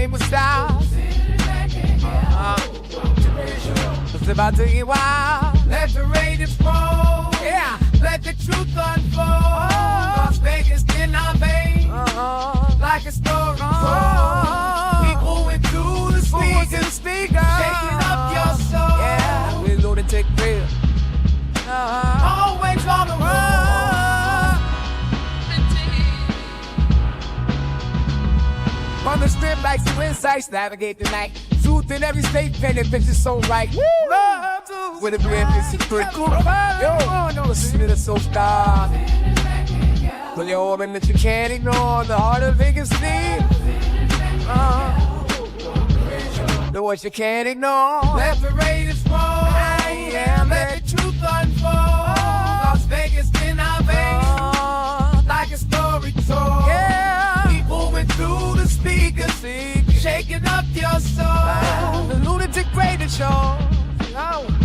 candy with style. It's about to get wild. Let the Raiders roll. Yeah, let the truth unfold. Las Vegas in our veins, like a story told. People went through the speakers, shaking up your soul. Yeah, we're Lunatik real. Always on the run. From the strip like two insights, navigate the night. Truth in every state, painted pictures so right. With a brand new secret. Yo, no, listen to the soul star. Pull your organ that you can't ignore. The heart of Vegas need. The voice you can't ignore. Let the Raiders roll. Yeah, let the truth unfold. Las Vegas in our veins, like a story told. Yeah, people went through the speakers, shaking up your soul. The Lunatic Radio Show,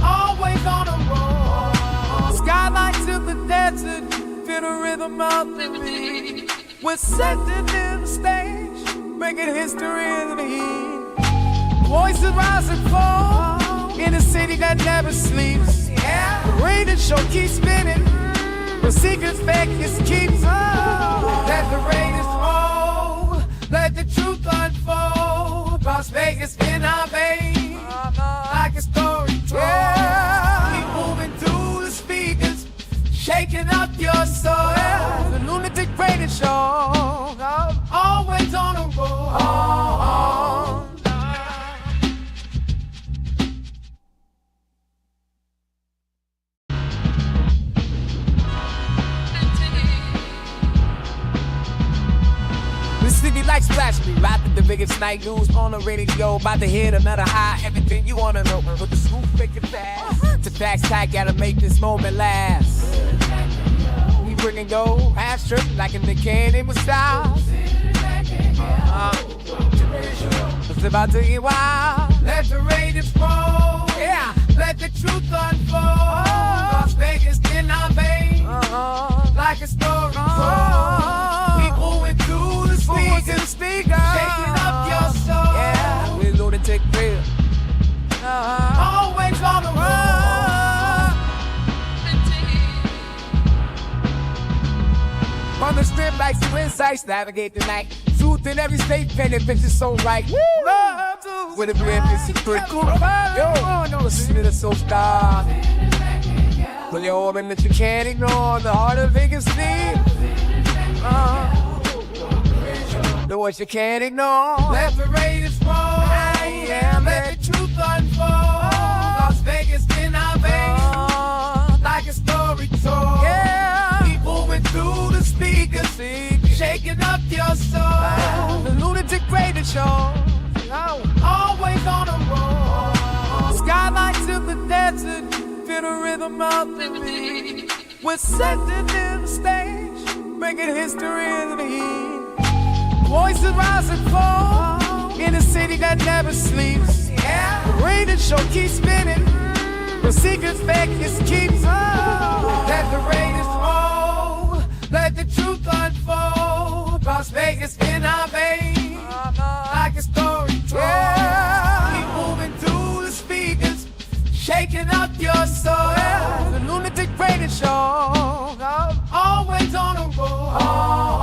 always on the road. Skylights in the desert, feel the rhythm of the beat. We're setting in the stage, making history in the heat. Voices rise and fall in a city that never sleeps. Yeah, the radio show keeps spinning, the secrets Vegas keeps. Let the Raiders roll, let the truth unfold. Las Vegas in our veins, like a story told. Yeah, keep moving through the speakers, shaking up your soul. Yeah, the Lunatic Radio Show, always on the road. The city like splash me, right the biggest night news on the radio. About to hit another high, everything you wanna know. But the scoop make it fast. To tax tag, gotta make this moment last. We bring and go, half strip like in the candy with style. It's about to get wild. Let the Raiders roll. Yeah, let the truth unfold. Las Vegas in our veins, like a story told. People went through the speakers, shaking up your soul. Yeah, we're Lunatic real. Always on the run. From the strip like two insights, navigate the night. Truth in every state, painted pictures so right. With a brand new secret. Yo, no, listen to the soul star. Pull your organ that you can't ignore. The heart of Vegas need. The voice you can't ignore. Let the Raiders roll. Yeah, let the truth unfold. Las Vegas in our veins, like a story told. Yeah, people went through the speakers, shaking up your soul. The Lunatic Radio Show, always on the road. Skylights in the desert, feel the rhythm of the beat. We're setting in the stage, making history in the heat. Voices rise and fall in a city that never sleeps. Yeah, the radio show keeps spinning, the secrets Vegas keeps. Let the Raiders roll, let the truth unfold. Las Vegas in our veins, like a story told. Yeah, keep moving through the speakers, shaking up your soul. Yeah, the Lunatic Radio Show, always on the road.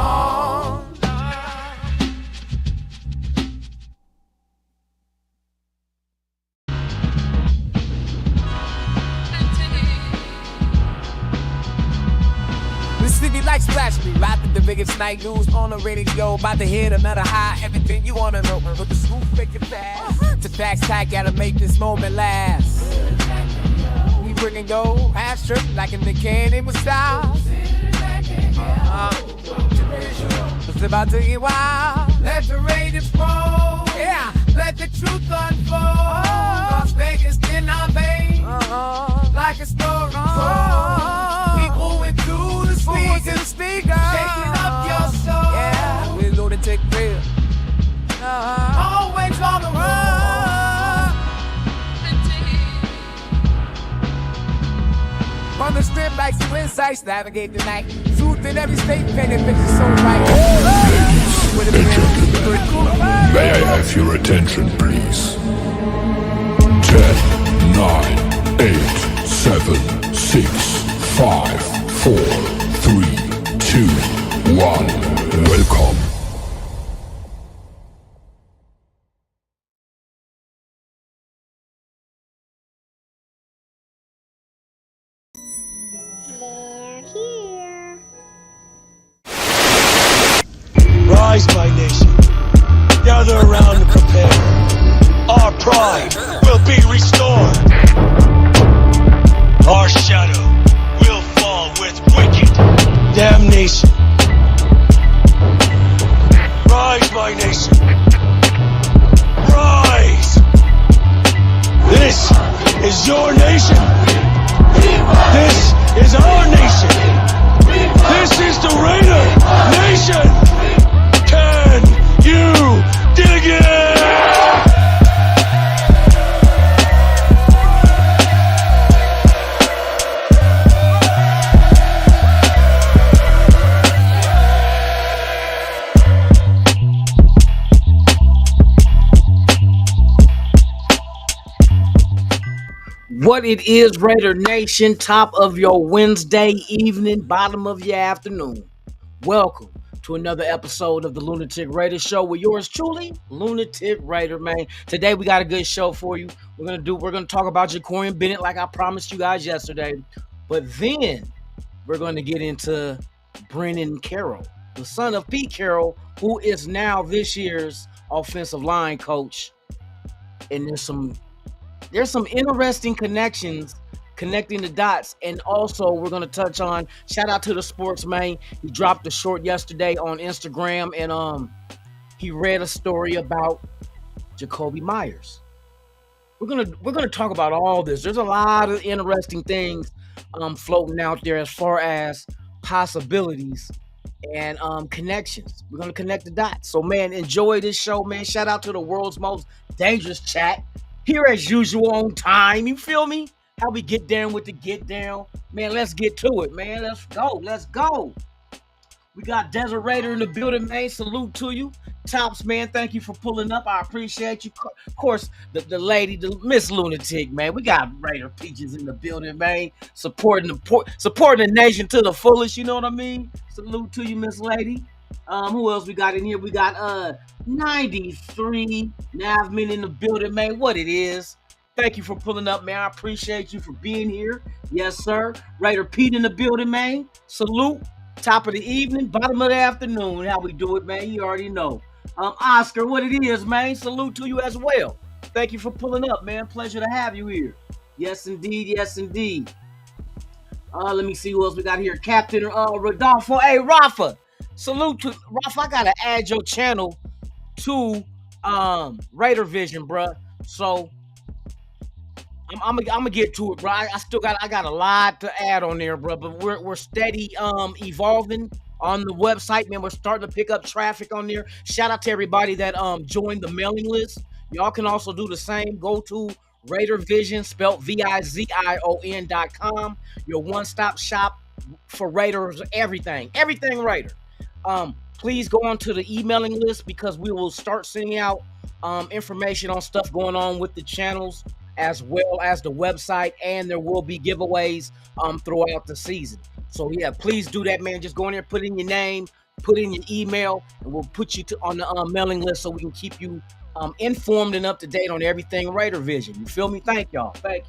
The city like splash me, right the biggest night news on the radio. About to hit another high, everything you wanna know. But the scoop make it fast. To tax tag, gotta make this moment last. We bring and go, half strip like in the candy with style. It's about to get wild. Let the Raiders roll. Yeah, let the truth unfold. Las Vegas in our veins, like a story told. People went through the speakers, shaking up your soul. Yeah, we're Lunatic real. Always on the run. From the strip like two insights, navigate the night. Truth in every state, painted pictures so right. With a May I have your attention, please? 10, 9, 8, 7, 6, 5, 4, 3, 2, 1. Welcome. They're here. Rise, my nation. Gather around and prepare. Our pride will be restored. Our shadow will fall with wicked damnation. Rise, my nation. Rise. This is your nation. This is our nation. This is the Raider Nation. Can you dig it? What it is, Raider Nation, top of your Wednesday evening, bottom of your afternoon. Welcome to another episode of the Lunatic Raider Show with yours truly, Lunatic Raider, man. Today we got a good show for you. We're gonna talk about Jacorian Bennett like I promised you guys yesterday. But then we're gonna get into Brennan Carroll, the son of Pete Carroll, who is now this year's offensive line coach. And there's some interesting connections connecting the dots, and also we're going to touch on shout out to the sports man. He dropped a short yesterday on Instagram, and he read a story about Jacoby Myers. We're gonna talk about all this. There's a lot of interesting things floating out there as far as possibilities and connections. We're gonna connect the dots. So man, enjoy this show, man. Shout out to the world's most dangerous chat. Here as usual on time, you feel me? How we get down with the get down. Man, let's get to it, man. Let's go. We got Desert Raider in the building, man. Salute to you. Tops, man, thank you for pulling up. I appreciate you. Of course, the lady, the Miss Lunatic, man. We got Raider Peaches in the building, man. Supporting the nation to the fullest, you know what I mean? Salute to you, Miss Lady. Who else we got in here? We got 93 Navmen in the building, man. What it is. Thank you for pulling up, man. I appreciate you for being here. Yes, sir. Raider Pete in the building, man. Salute. Top of the evening, bottom of the afternoon. How we do it, man. You already know. Oscar, what it is, man. Salute to you as well. Thank you for pulling up, man. Pleasure to have you here. Yes, indeed. Yes, indeed. Let me see who else we got here. Captain Rodolfo. Hey, Rafa. Salute to Rafa. I gotta add your channel to Raider Vision, bruh. So I'm gonna get to it, bro. I got a lot to add on there, bro. But we're steady evolving on the website, man. We're starting to pick up traffic on there. Shout out to everybody that joined the mailing list. Y'all can also do the same. Go to Raider Vision, spelled VIZION.com. Your one-stop shop for Raiders, everything Raider. Please go on to the emailing list because we will start sending out information on stuff going on with the channels as well as the website, and there will be giveaways throughout the season. So yeah, please do that, man. Just go in there, put in your name, put in your email, and we'll put you on the mailing list so we can keep you informed and up to date on everything Raider Vision. You feel me? Thank y'all. But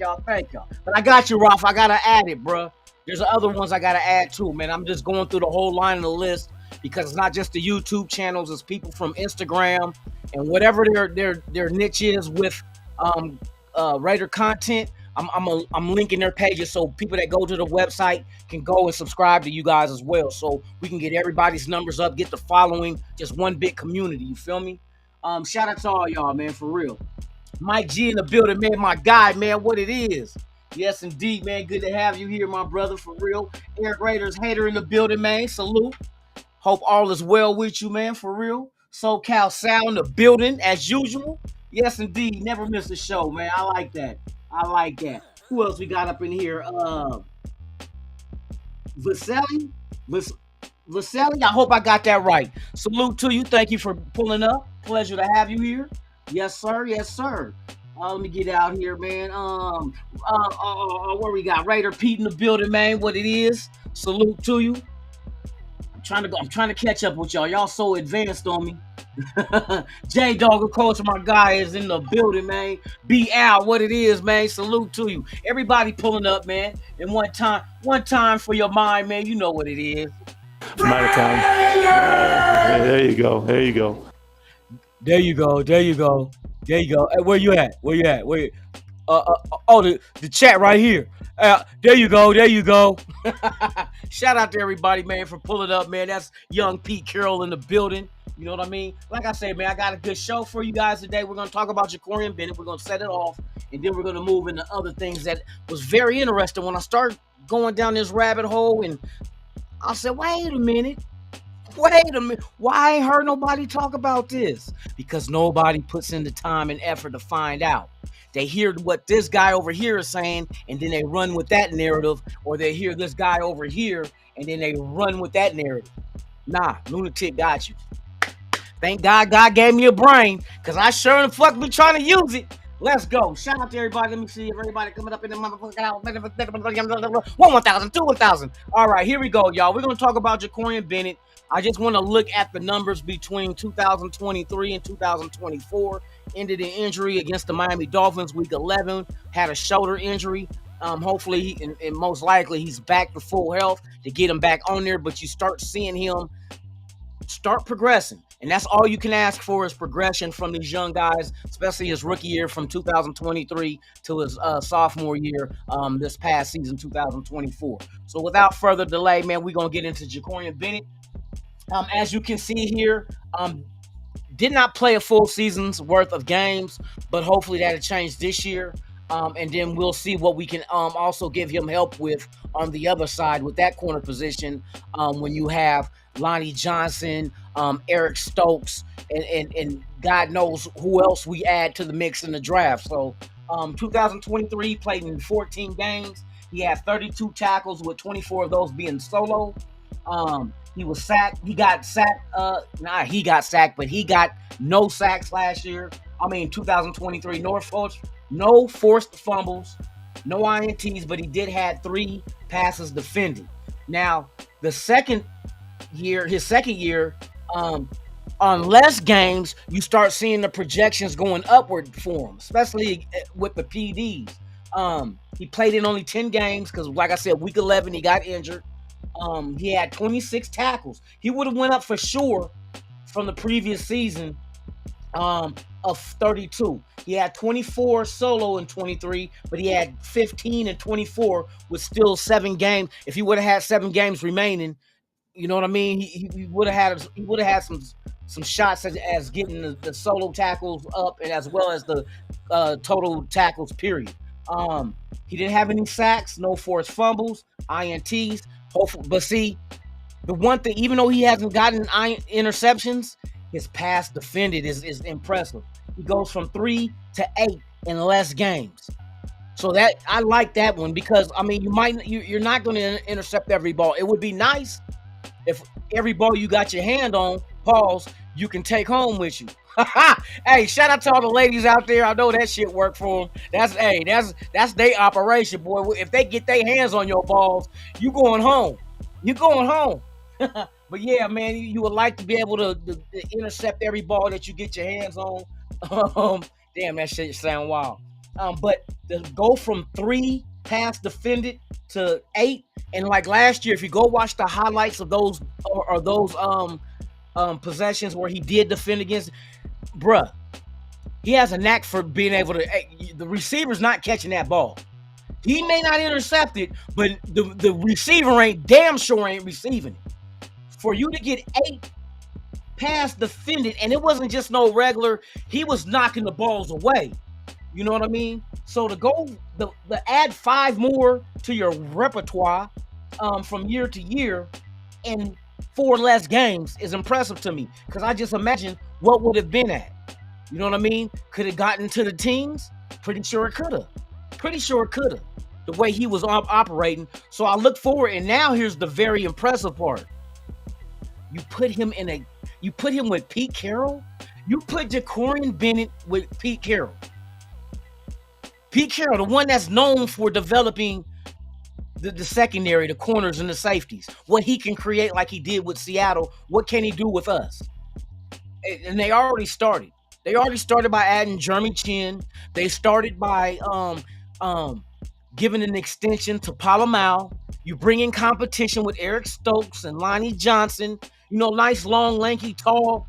I got you, Ralph. I gotta add it, bro. There's other ones I gotta add too, man. I'm just going through the whole line of the list because it's not just the YouTube channels; it's people from Instagram and whatever their niche is with Raider content. I'm linking their pages so people that go to the website can go and subscribe to you guys as well, so we can get everybody's numbers up, get the following, just one big community. You feel me? Shout out to all y'all, man, for real. Mike G in the building, man, my guy, man, what it is. Yes, indeed, man, good to have you here, my brother, for real. Eric Raiders hater in the building, man, salute. Hope all is well with you, man, for real. SoCal Sound in the building, as usual. Yes, indeed, never miss a show, man. I like that. Who else we got up in here? Vasily? Vaselli, I hope I got that right. Salute to you. Thank you for pulling up. Pleasure to have you here. Yes, sir. Yes, sir. Let me get out here, man. Where we got Raider Pete in the building, man. What it is? Salute to you. I'm trying to catch up with y'all. Y'all so advanced on me. J Dog, of course, my guy is in the building, man. B Al, what it is, man. Salute to you. Everybody pulling up, man. And one time for your mind, man. You know what it is. Amount of time. There you go. There you go. There you go. There you go. There you go. Hey, where you at? Where you at? Where? Oh, the chat right here. There you go. There you go. Shout out to everybody, man, for pulling up, man. That's young Pete Carroll in the building. You know what I mean? Like I said, man, I got a good show for you guys today. We're going to talk about Jacorian Bennett. We're going to set it off, and then we're going to move into other things that was very interesting. When I started going down this rabbit hole, and I said, wait a minute. Why ain't heard nobody talk about this? Because nobody puts in the time and effort to find out. They hear what this guy over here is saying, and then they run with that narrative, or they hear this guy over here, and then they run with that narrative. Nah, Lunatik got you. Thank God gave me a brain, because I sure the fuck be trying to use it. Let's go. Shout out to everybody. Let me see if everybody coming up in the motherfucking house. 1,000, 1,000. All right, here we go, y'all. We're going to talk about Jacorian Bennett. I just want to look at the numbers between 2023 and 2024. Ended in injury against the Miami Dolphins week 11. Had a shoulder injury. Hopefully, and most likely, he's back to full health to get him back on there. But you start seeing him start progressing. And that's all you can ask for is progression from these young guys, especially his rookie year from 2023 to his sophomore year this past season, 2024. So without further delay, man, we're going to get into Jacorian Bennett. As you can see here, did not play a full season's worth of games, but hopefully that'll change this year. And then we'll see what we can also give him help with on the other side with that corner position when you have Lonnie Johnson, Eric Stokes, and God knows who else we add to the mix in the draft. So 2023, he played in 14 games. He had 32 tackles, with 24 of those being solo. He was sacked. He got sacked. He got sacked, but he got no sacks last year. 2023, no forced fumbles, no INTs, but he did have 3 passes defended. Now, his second year, on less games, you start seeing the projections going upward for him, especially with the PDs. He played in only 10 games because, like I said, week 11, he got injured. He had 26 tackles. He would have went up for sure from the previous season of 32. He had 24 solo in 23, but he had 15 and 24 with still 7 games. If he would have had 7 games remaining, you know what I mean? He would have had some shots as getting the solo tackles up, and as well as the total tackles period. He didn't have any sacks, no forced fumbles, INTs. Hopefully, but see, the one thing, even though he hasn't gotten interceptions, his pass defended is impressive. He goes from 3 to 8 in less games. So that I like that one because you're not going to intercept every ball. It would be nice if every ball you got your hand on, you can take home with you. Hey, shout out to all the ladies out there. I know that shit worked for them. That's their operation, boy. If they get their hands on your balls, you going home. You going home. But yeah, man, you would like to be able to intercept every ball that you get your hands on. Damn, that shit sound wild. But to go from 3 pass defended to 8, and like last year, if you go watch the highlights of those or those possessions where he did defend against, bruh, he has a knack for being able to. The receiver's not catching that ball. He may not intercept it, but the receiver damn sure ain't receiving it. For you to get 8 pass defended, and it wasn't just no regular, he was knocking the balls away. You know what I mean? So to go the add 5 more to your repertoire from year to year and 4 less games is impressive to me, because I just imagine what would have been at. You know what I mean? Could have gotten to the teams? Pretty sure it could have. The way he was operating. So I look forward, and now here's the very impressive part. You put him with Pete Carroll. You put Jacorian Bennett with Pete Carroll. Pete Carroll, the one that's known for developing the secondary, the corners, and the safeties. What he can create like he did with Seattle, what can he do with us? And they already started. They already started by adding Jeremy Chin. They started by giving an extension to Palomau. You bring in competition with Eric Stokes and Lonnie Johnson. Nice, long, lanky, tall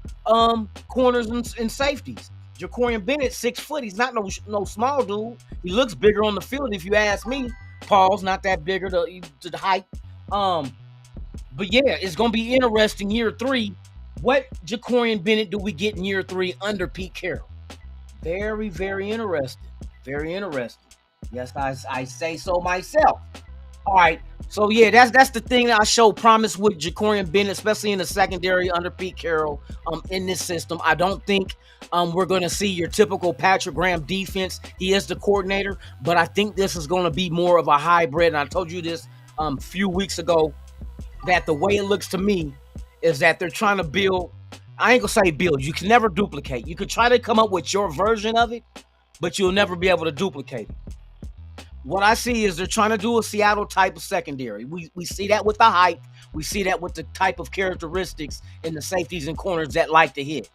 corners and safeties. Jacorian Bennett, 6 foot. He's not no small dude. He looks bigger on the field, if you ask me. Paul's not that bigger to the height. But yeah, it's gonna be interesting year 3. What Jacorian Bennett do we get in year 3 under Pete Carroll? Very, very interesting. Very interesting. Yes, I say so myself. All right. So yeah, that's the thing that I show promise with Jacorian Bennett, especially in the secondary under Pete Carroll. In this system, I don't think we're going to see your typical Patrick Graham defense. He is the coordinator, but I think this is going to be more of a hybrid. And I told you this a few weeks ago that the way it looks to me is that they're trying to build. I ain't gonna say build. You can never duplicate. You can try to come up with your version of it, but you'll never be able to duplicate it. What I see is they're trying to do a Seattle type of secondary. We see that with the height. We see that with the type of characteristics in the safeties and corners that like to hit.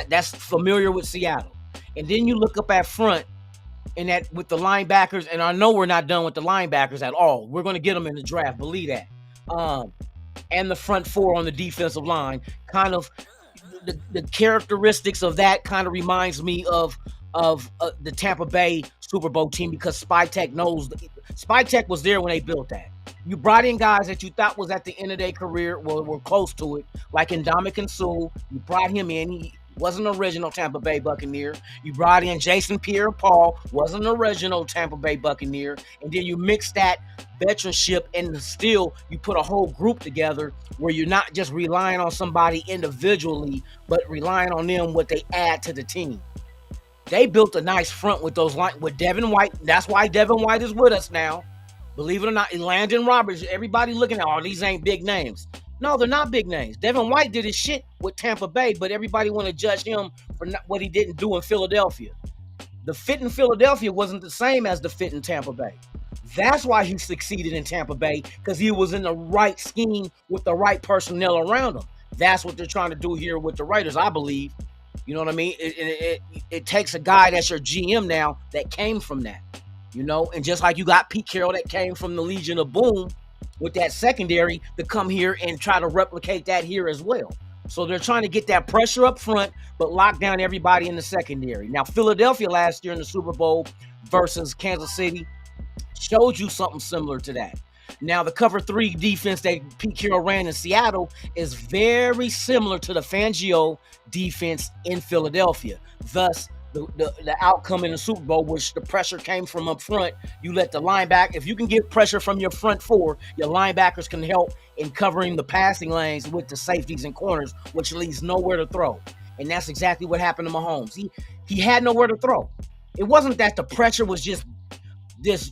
That's familiar with Seattle. And then you look up at front and that with the linebackers, and I know we're not done with the linebackers at all. We're going to get them in the draft, believe that. And the front 4 on the defensive line, kind of the characteristics of that kind of reminds me of the Tampa Bay Super Bowl team, because Spytech was there when they built that. You brought in guys that you thought was at the end of their career, were close to it, like Ndamukong Suh. You brought him in. He wasn't an original Tampa Bay Buccaneer. You brought in Jason Pierre-Paul, wasn't an original Tampa Bay Buccaneer. And then you mix that veteranship and still you put a whole group together where you're not just relying on somebody individually, but relying on them, what they add to the team. They built a nice front with with Devin White. That's why Devin White is with us now. Believe it or not, Landon Roberts, everybody looking at, these ain't big names. No, they're not big names. Devin White did his shit with Tampa Bay, but everybody want to judge him for what he didn't do in Philadelphia. The fit in Philadelphia wasn't the same as the fit in Tampa Bay. That's why he succeeded in Tampa Bay, because he was in the right scheme with the right personnel around him. That's what they're trying to do here with the Raiders, I believe. You know what I mean? It takes a guy that's your GM now that came from that, and just like you got Pete Carroll that came from the Legion of Boom with that secondary to come here and try to replicate that here as well. So they're trying to get that pressure up front, but lock down everybody in the secondary. Now, Philadelphia last year in the Super Bowl versus Kansas City showed you something similar to that. Now, the cover 3 defense that Pete Carroll ran in Seattle is very similar to the Fangio defense in Philadelphia. Thus, the outcome in the Super Bowl, which the pressure came from up front, you let the linebacker, if you can get pressure from your front 4, your linebackers can help in covering the passing lanes with the safeties and corners, which leaves nowhere to throw. And that's exactly what happened to Mahomes. He had nowhere to throw. It wasn't that the pressure was just this.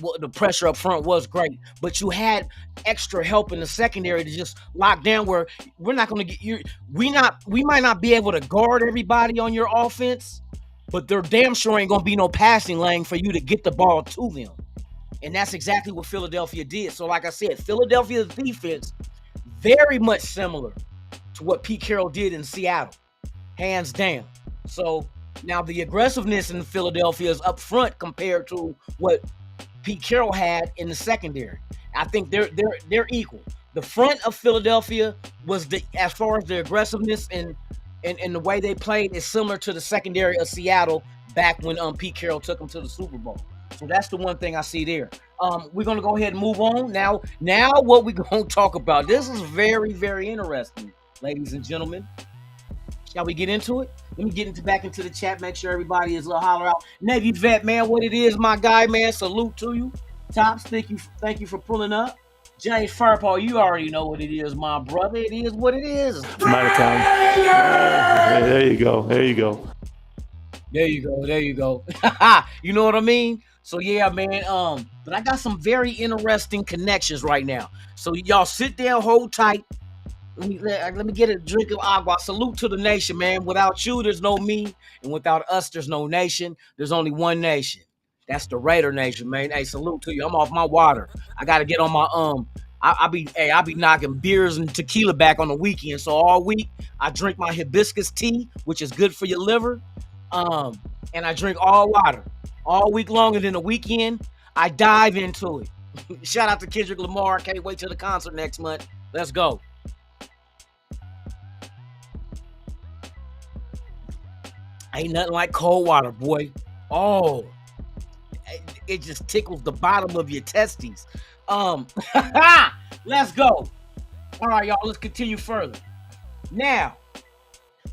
Well, the pressure up front was great, but you had extra help in the secondary to just lock down where we're not going to get you. We might not be able to guard everybody on your offense, but there damn sure ain't going to be no passing lane for you to get the ball to them. And that's exactly what Philadelphia did. So like I said, Philadelphia's defense, very much similar to what Pete Carroll did in Seattle, hands down. So now the aggressiveness in Philadelphia is up front compared to what Pete Carroll had in the secondary. I think they're equal. The front of Philadelphia was as far as the aggressiveness and the way they played is similar to the secondary of Seattle back when Pete Carroll took them to the Super Bowl. So that's the one thing I see there. We're gonna go ahead and move on now. Now what we're gonna talk about. This is very, very interesting, ladies and gentlemen. Shall we get into it? Let me get back into the chat. Make sure everybody is a holler out. Navy Vet, man, what it is, my guy, man. Salute to you. Tops, thank you for pulling up. James Firepaw, you already know what it is, my brother. It is what it is. Might have time. There you go. There you go. You know what I mean? So yeah, man. But I got some very interesting connections right now. So y'all sit there, hold tight. Let me get a drink of agua. Salute to the nation, man. Without you, there's no me, and without us, there's no nation. There's only one nation. That's the Raider Nation, man. Hey, salute to you. I'm off my water. I gotta get on my I be knocking beers and tequila back on the weekend. So all week I drink my hibiscus tea, which is good for your liver. And I drink all water all week long, and then the weekend I dive into it. Shout out to Kendrick Lamar. Can't wait till the concert next month. Let's go. Ain't nothing like cold water, boy. Oh, it just tickles the bottom of your testes. Let's go. All right, y'all, let's continue further. Now,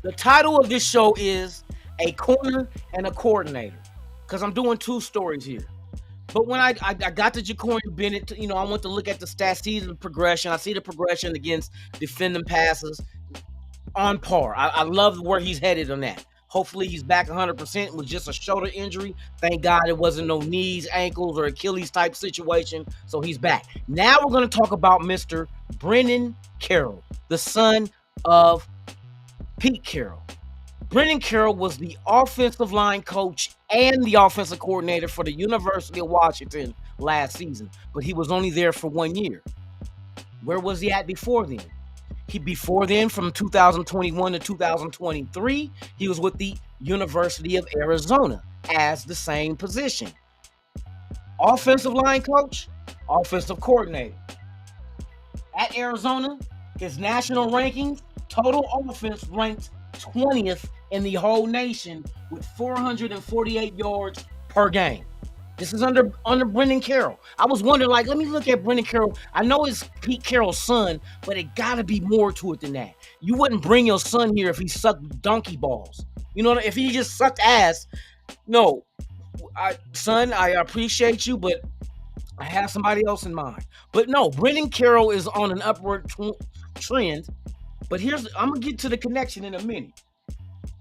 the title of this show is A Corner and a Coordinator, because I'm doing two stories here. But when I got to Ja'Cory Bennett, I went to look at the stats, see the progression. I see the progression against defending passes on par. I love where he's headed on that. Hopefully he's back 100%. It was just a shoulder injury. Thank God it wasn't no knees, ankles, or Achilles type situation. So he's back. Now we're going to talk about Mr. Brennan Carroll, the son of Pete Carroll. Brennan Carroll was the offensive line coach and the offensive coordinator for the University of Washington last season, but he was only there for 1 year. Where was he at before then? Before then, from 2021 to 2023, he was with the University of Arizona as the same position. Offensive line coach, offensive coordinator. At Arizona, his national rankings, total offense ranked 20th in the whole nation with 448 yards per game. This is under Brennan Carroll. I was wondering, let me look at Brennan Carroll. I know it's Pete Carroll's son, but it got to be more to it than that. You wouldn't bring your son here if he sucked donkey balls. If he just sucked ass. No, son, I appreciate you, but I have somebody else in mind. But no, Brennan Carroll is on an upward trend. But I'm going to get to the connection in a minute.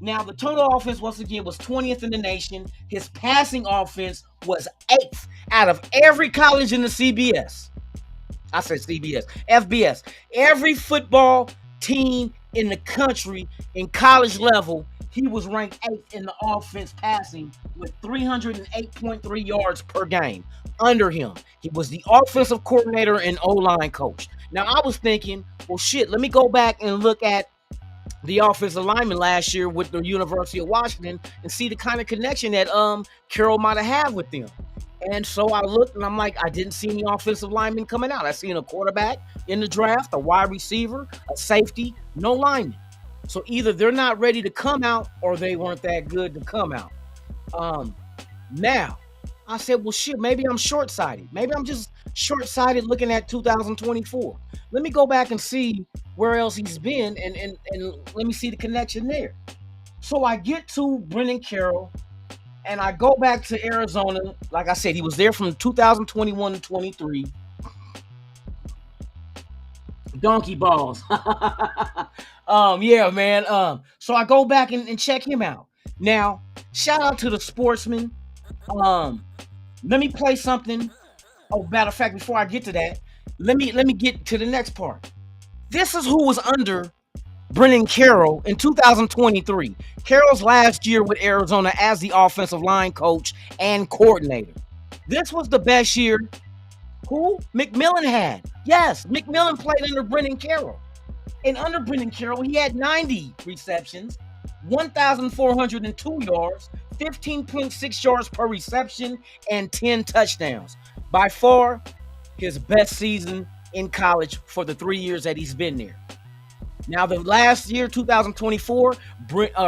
Now, the total offense, once again, was 20th in the nation. His passing offense was 8th out of every college in the CBS. I said CBS, FBS. Every football team in the country in college level, he was ranked 8th in the offense passing with 308.3 yards per game. Under him, he was the offensive coordinator and O-line coach. Now, I was thinking, well, shit, let me go back and look at the offensive lineman last year with the University of Washington and see the kind of connection that Carroll might have had with them. And so I looked and I'm like, I didn't see any offensive linemen coming out. I seen a quarterback in the draft, a wide receiver, a safety, no lineman. So either they're not ready to come out or they weren't that good to come out. Now, I said, well, shit, maybe I'm short-sighted. Maybe I'm just short-sighted looking at 2024. Let me go back and see where else he's been and let me see the connection there. So I get to Brennan Carroll and I go back to Arizona. Like I said, he was there from 2021 to 23. Donkey balls. Yeah, man. So I go back and check him out. Now, shout out to the sportsman. Let me play something. Oh, matter of fact, before I get to that, let me get to the next part. This is who was under Brennan Carroll in 2023. Carroll's last year with Arizona as the offensive line coach and coordinator. This was the best year who McMillan had. Yes, McMillan played under Brennan Carroll. And under Brennan Carroll, he had 90 receptions, 1,402 yards, 15.6 yards per reception, and 10 touchdowns. By far, his best season in college for the 3 years that he's been there. Now, the last year, 2024,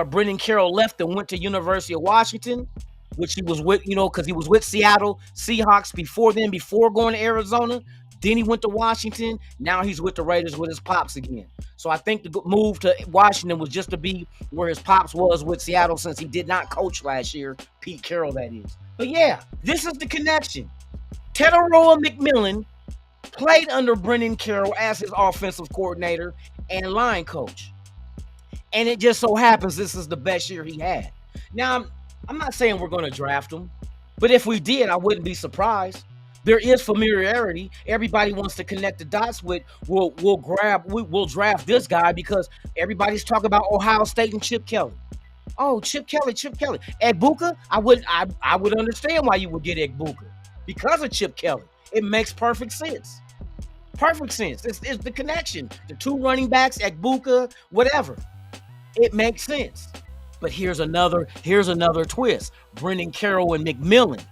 Brennan Carroll left and went to University of Washington, which he was with, because he was with Seattle Seahawks before going to Arizona. Then he went to Washington. Now he's with the Raiders with his pops again. So I think the move to Washington was just to be where his pops was with Seattle since he did not coach last year. Pete Carroll, that is. But yeah, this is the connection. Teteroa McMillan played under Brennan Carroll as his offensive coordinator and line coach. And it just so happens this is the best year he had. Now, I'm not saying we're going to draft him, but if we did, I wouldn't be surprised. There is familiarity. Everybody wants to connect the dots with. We'll draft this guy because everybody's talking about Ohio State and Chip Kelly. Oh, Chip Kelly. Egbuka, I would understand why you would get Egbuka because of Chip Kelly. It makes perfect sense. Perfect sense. It's the connection. The two running backs, Egbuka, whatever. It makes sense. But here's another twist. Brendan Carroll and McMillan.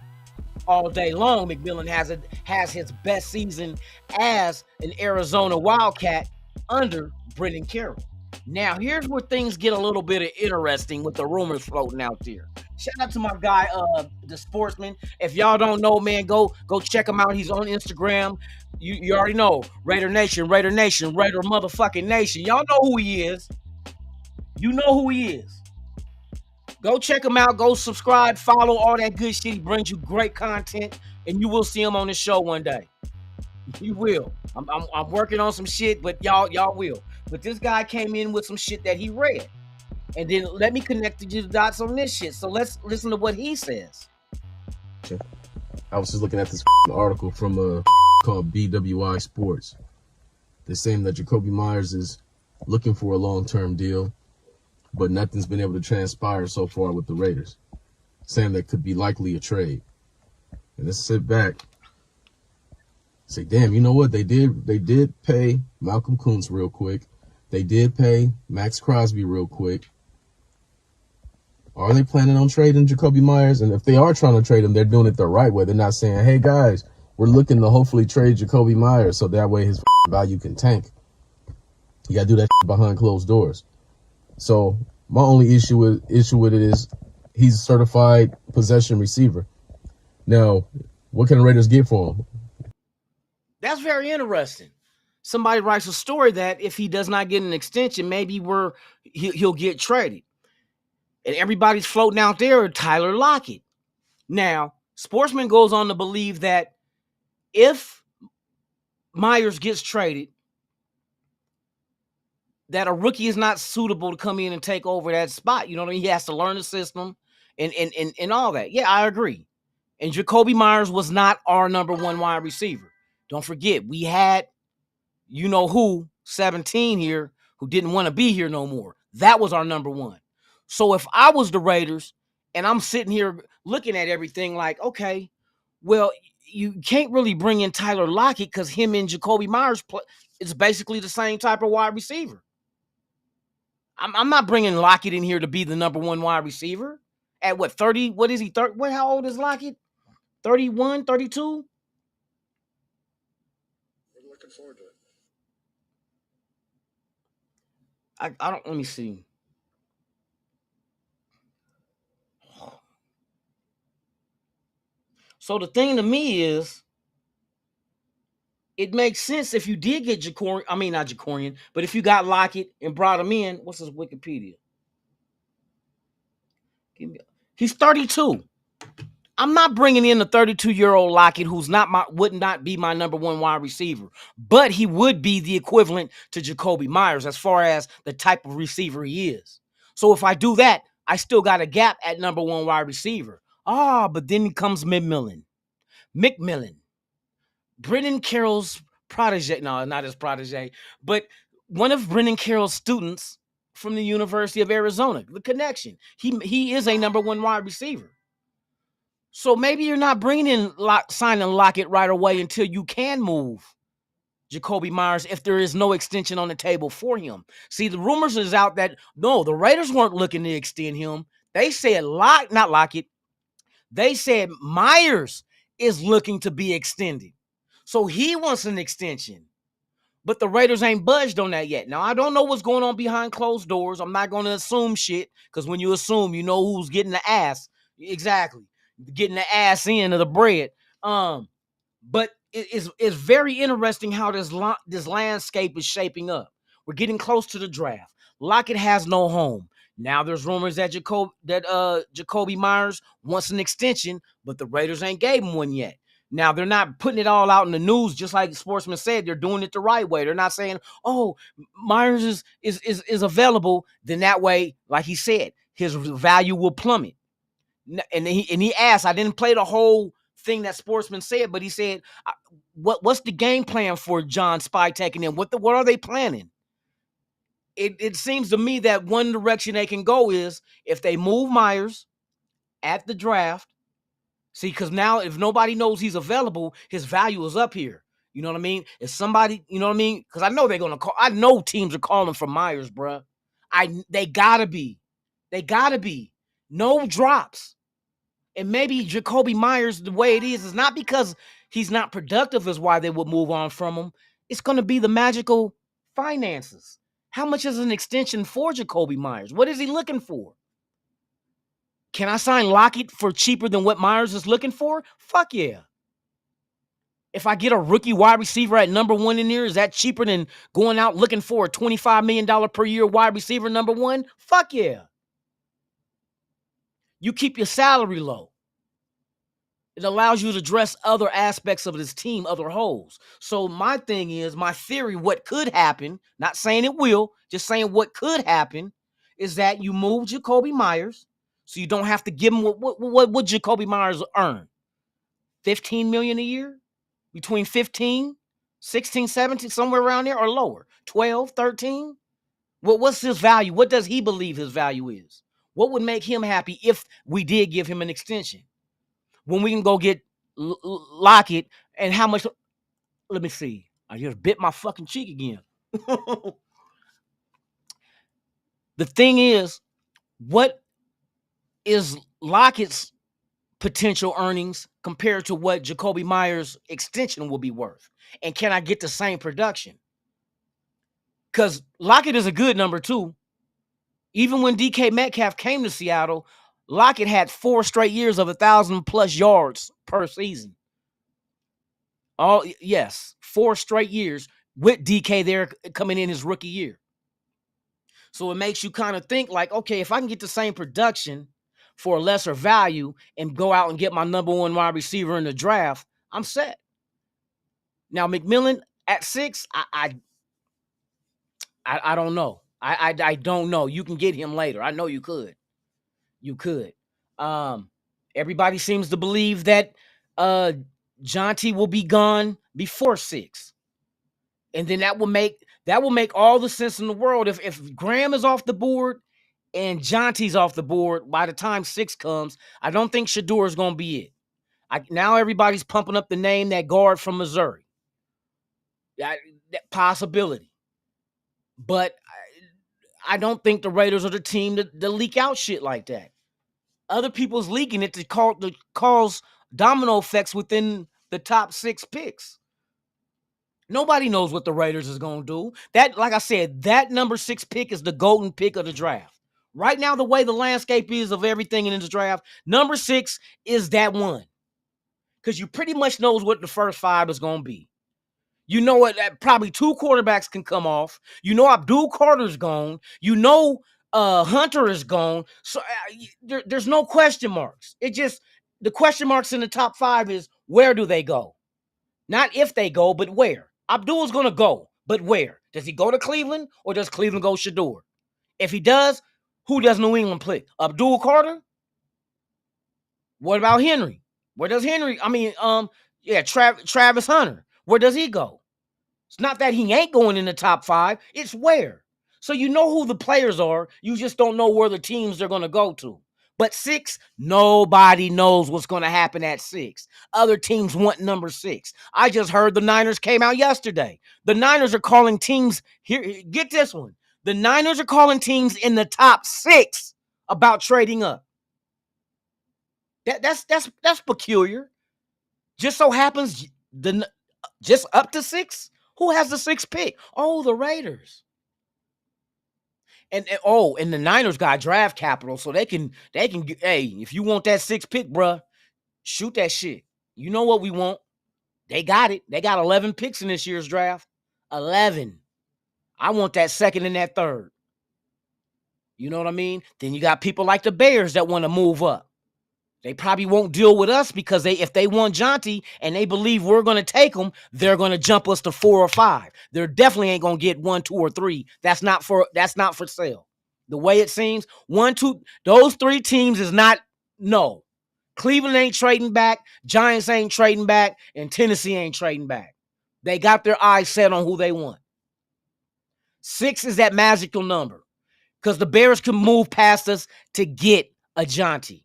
All day long, McMillan has his best season as an Arizona Wildcat under Brendan Carroll. Now, here's where things get a little bit interesting with the rumors floating out there. Shout out to my guy, the Sportsman. If y'all don't know, man, go check him out. He's on Instagram. You already know. Raider Nation, Raider motherfucking Nation. Y'all know who he is. You know who he is. Go check him out. Go subscribe, follow, all that good shit. He brings you great content, and you will see him on the show one day. You will. I'm working on some shit, but y'all will. But this guy came in with some shit that he read, and then let me connect the dots on this shit. So let's listen to what he says. I was just looking at this article from called BWI Sports. They're saying that Jacoby Myers is looking for a long-term deal, but nothing's been able to transpire so far with the Raiders, saying that could be likely a trade. And let's sit back, say, damn, you know what? They did pay Malcolm Kuntz real quick. They did pay Max Crosby real quick. Are they planning on trading Jacoby Myers? And if they are trying to trade him, they're doing it the right way. They're not saying, hey, guys, we're looking to hopefully trade Jacoby Myers so that way his value can tank. You got to do that behind closed doors. So my only issue with it is he's a certified possession receiver. Now, what can the Raiders get for him? That's very interesting. Somebody writes a story that if he does not get an extension, maybe he'll get traded. And everybody's floating out there Tyler Lockett. Now, Sportsman goes on to believe that if Myers gets traded, that a rookie is not suitable to come in and take over that spot. You know what I mean? He has to learn the system and all that. Yeah, I agree. And Jacoby Myers was not our number one wide receiver. Don't forget, we had, 17 here, who didn't want to be here no more. That was our number one. So if I was the Raiders and I'm sitting here looking at everything like, okay, well, you can't really bring in Tyler Lockett because him and Jacoby Myers it's basically the same type of wide receiver. I'm not bringing Lockett in here to be the number one wide receiver at what, 30? What is he? 30? How old is Lockett? 31, 32? We're looking forward to it. I don't, let me see. So the thing to me is, it makes sense if you did get not Jacorian, but if you got Lockett and brought him in, what's his Wikipedia? He's 32. I'm not bringing in the 32-year-old Lockett who's would not be my number one wide receiver, but he would be the equivalent to Jacoby Myers as far as the type of receiver he is. So if I do that, I still got a gap at number one wide receiver. But then comes McMillan. Brendan Carroll's protege. No, not his protege, but one of Brendan Carroll's students from the University of Arizona. The connection. He is a number one wide receiver. So maybe you're not bringing in signing Lockett right away until you can move Jacoby Myers if there is no extension on the table for him. See, the rumors is out that, no, the Raiders weren't looking to extend him. They said not Lockett. They said Myers is looking to be extended. So he wants an extension. But the Raiders ain't budged on that yet. Now, I don't know what's going on behind closed doors. I'm not going to assume shit because when you assume, you know who's getting the ass. Exactly. Getting the ass in of the bread. But it's very interesting how this landscape is shaping up. We're getting close to the draft. Lockett has no home. Now there's rumors that Jacoby Myers wants an extension, but the Raiders ain't gave him one yet. Now they're not putting it all out in the news, just like Sportsman said. They're doing it the right way. They're not saying, "Oh, Myers is available." Then that way, like he said, his value will plummet. And he asked, I didn't play the whole thing that Sportsman said, but he said, what's the game plan for John Spy taking in? What are they planning? It seems to me that one direction they can go is if they move Myers at the draft. See, because now if nobody knows he's available, his value is up here. You know what I mean? If somebody, you know what I mean? Because I know they're gonna call. I know teams are calling for Myers, bruh. They gotta be. They gotta be. No drops. And maybe Jacoby Myers, the way it is not because he's not productive is why they would move on from him. It's gonna be the magical finances. How much is an extension for Jacoby Myers? What is he looking for? Can I sign Lockett for cheaper than what Myers is looking for? Fuck yeah. If I get a rookie wide receiver at number 1 in there, is that cheaper than going out looking for a $25 million per year wide receiver number 1? Fuck yeah. You keep your salary low. It allows you to address other aspects of this team, other holes. So my thing is, my theory, what could happen, not saying it will, just saying what could happen, is that you move Jacoby Myers, so you don't have to give him what would Jacoby Myers earn? $15 million a year? Between 15, 16, 17, somewhere around there, or lower? 12, 13? What's his value? What does he believe his value is? What would make him happy if we did give him an extension? When we can go get Lockett, and how much? Let me see. I just bit my fucking cheek again. The thing is, what is Lockett's potential earnings compared to what Jacoby Myers' extension will be worth? And can I get the same production? Because Lockett is a good number 2. Even when DK Metcalf came to Seattle, Lockett had 4 straight years of 1,000+ yards per season. Oh, yes, 4 straight years with DK there coming in his rookie year. So it makes you kind of think like, okay, if I can get the same production for a lesser value and go out and get my number 1 wide receiver in the draft, I'm set. Now, McMillan at 6, I don't know. I don't know. You can get him later. I know you could. You could. Everybody seems to believe that Jonty will be gone before 6. And then that will make all the sense in the world. If Graham is off the board and Jonty's off the board by the time 6 comes, I don't think Shador is going to be it. Now everybody's pumping up the name, that guard from Missouri. That possibility. But I don't think the Raiders are the team to leak out shit like that. Other people's leaking it to cause domino effects within the top 6 picks. Nobody knows what the Raiders is going to do. That, like I said, that number 6 pick is the golden pick of the draft. Right now, the way the landscape is of everything in this draft, number 6 is that one. Because you pretty much knows what the first 5 is going to be. You know what? Probably 2 quarterbacks can come off. You know Abdul Carter's gone. You know Hunter is gone. So there's no question marks. It just, the question marks in the top 5 is where do they go? Not if they go, but where. Abdul's going to go, but where? Does he go to Cleveland or does Cleveland go Shador? If he does, who does New England pick? Abdul Carter? What about Henry? Where does Henry, Travis Hunter, where does he go? It's not that he ain't going in the top 5. It's where. So you know who the players are. You just don't know where the teams they're going to go to. But 6, nobody knows what's going to happen at 6. Other teams want number 6. I just heard the Niners came out yesterday. The Niners are calling teams, here, get this one. The Niners are calling teams in the top 6 about trading up. That's peculiar. Just so happens just up to 6. Who has the 6th pick? Oh, the Raiders. And the Niners got draft capital, so they can hey, if you want that 6th pick, bruh, shoot that shit. You know what we want. They got it. They got 11 picks in this year's draft. 11. I want that 2nd and that 3rd. You know what I mean? Then you got people like the Bears that want to move up. They probably won't deal with us because if they want Jonty and they believe we're going to take them, they're going to jump us to 4 or 5. They definitely ain't going to get 1, 2, or 3. That's not for sale. The way it seems, 1, 2, those 3 teams is not, no. Cleveland ain't trading back, Giants ain't trading back, and Tennessee ain't trading back. They got their eyes set on who they want. 6 is that magical number because the Bears can move past us to get a Jonty.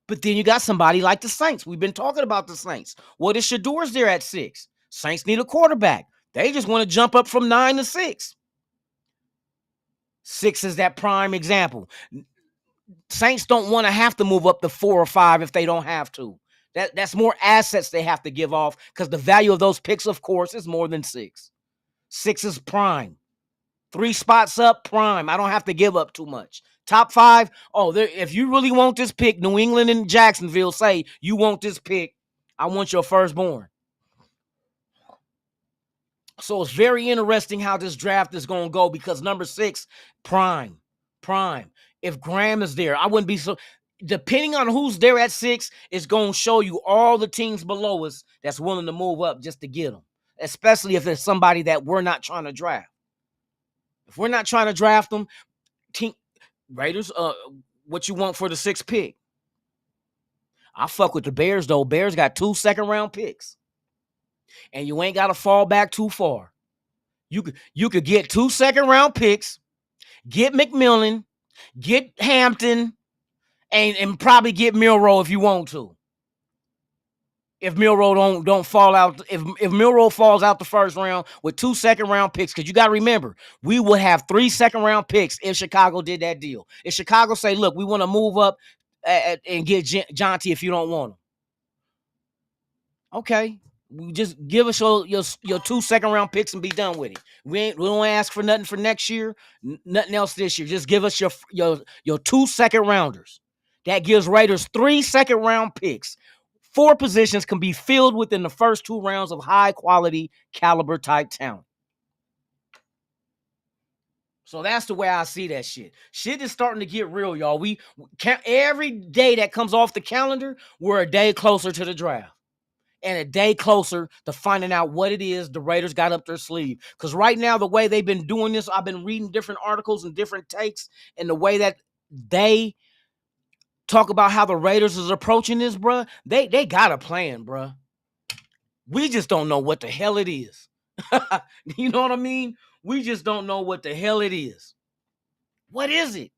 But then you got somebody like the Saints. We've been talking about the Saints. What is Shador's there at 6? Saints need a quarterback. They just want to jump up from 9 to 6. 6 is that prime example. Saints don't want to have to move up to 4 or 5 if they don't have to. That's more assets they have to give off because the value of those picks, of course, is more than 6. 6 is prime. 3 spots up, prime. I don't have to give up too much. Top 5, if you really want this pick, New England and Jacksonville say, you want this pick, I want your firstborn. So it's very interesting how this draft is going to go because number 6, prime. If Graham is there, I wouldn't be so... Depending on who's there at 6, it's going to show you all the teams below us that's willing to move up just to get them, especially if it's somebody that we're not trying to draft. If we're not trying to draft them, Raiders, what you want for the 6th pick? I fuck with the Bears, though. Bears got 2 second-round picks. And you ain't got to fall back too far. You could get 2 second-round picks, get McMillan, get Hampton, and probably get Milroe if you want to. If Milroe don't fall out, if Milroe falls out the first round with 2 second-round picks, because you got to remember, we would have 3 second-round picks if Chicago did that deal. If Chicago say, look, we want to move up and get Jonty if you don't want him. Okay, just give us your 2 second-round picks and be done with it. We don't ask for nothing for next year, nothing else this year. Just give us your 2 second-rounders. That gives Raiders 3 second-round picks. 4 positions can be filled within the first 2 rounds of high-quality, caliber-type talent. So that's the way I see that shit. Shit is starting to get real, y'all. We every day that comes off the calendar, we're a day closer to the draft. And a day closer to finding out what it is the Raiders got up their sleeve. Because right now, the way they've been doing this, I've been reading different articles and different takes, and the way that they talk about how the Raiders is approaching this, bruh, they got a plan, bruh. We just don't know what the hell it is. You know what I mean? We just don't know what the hell it is. What is it?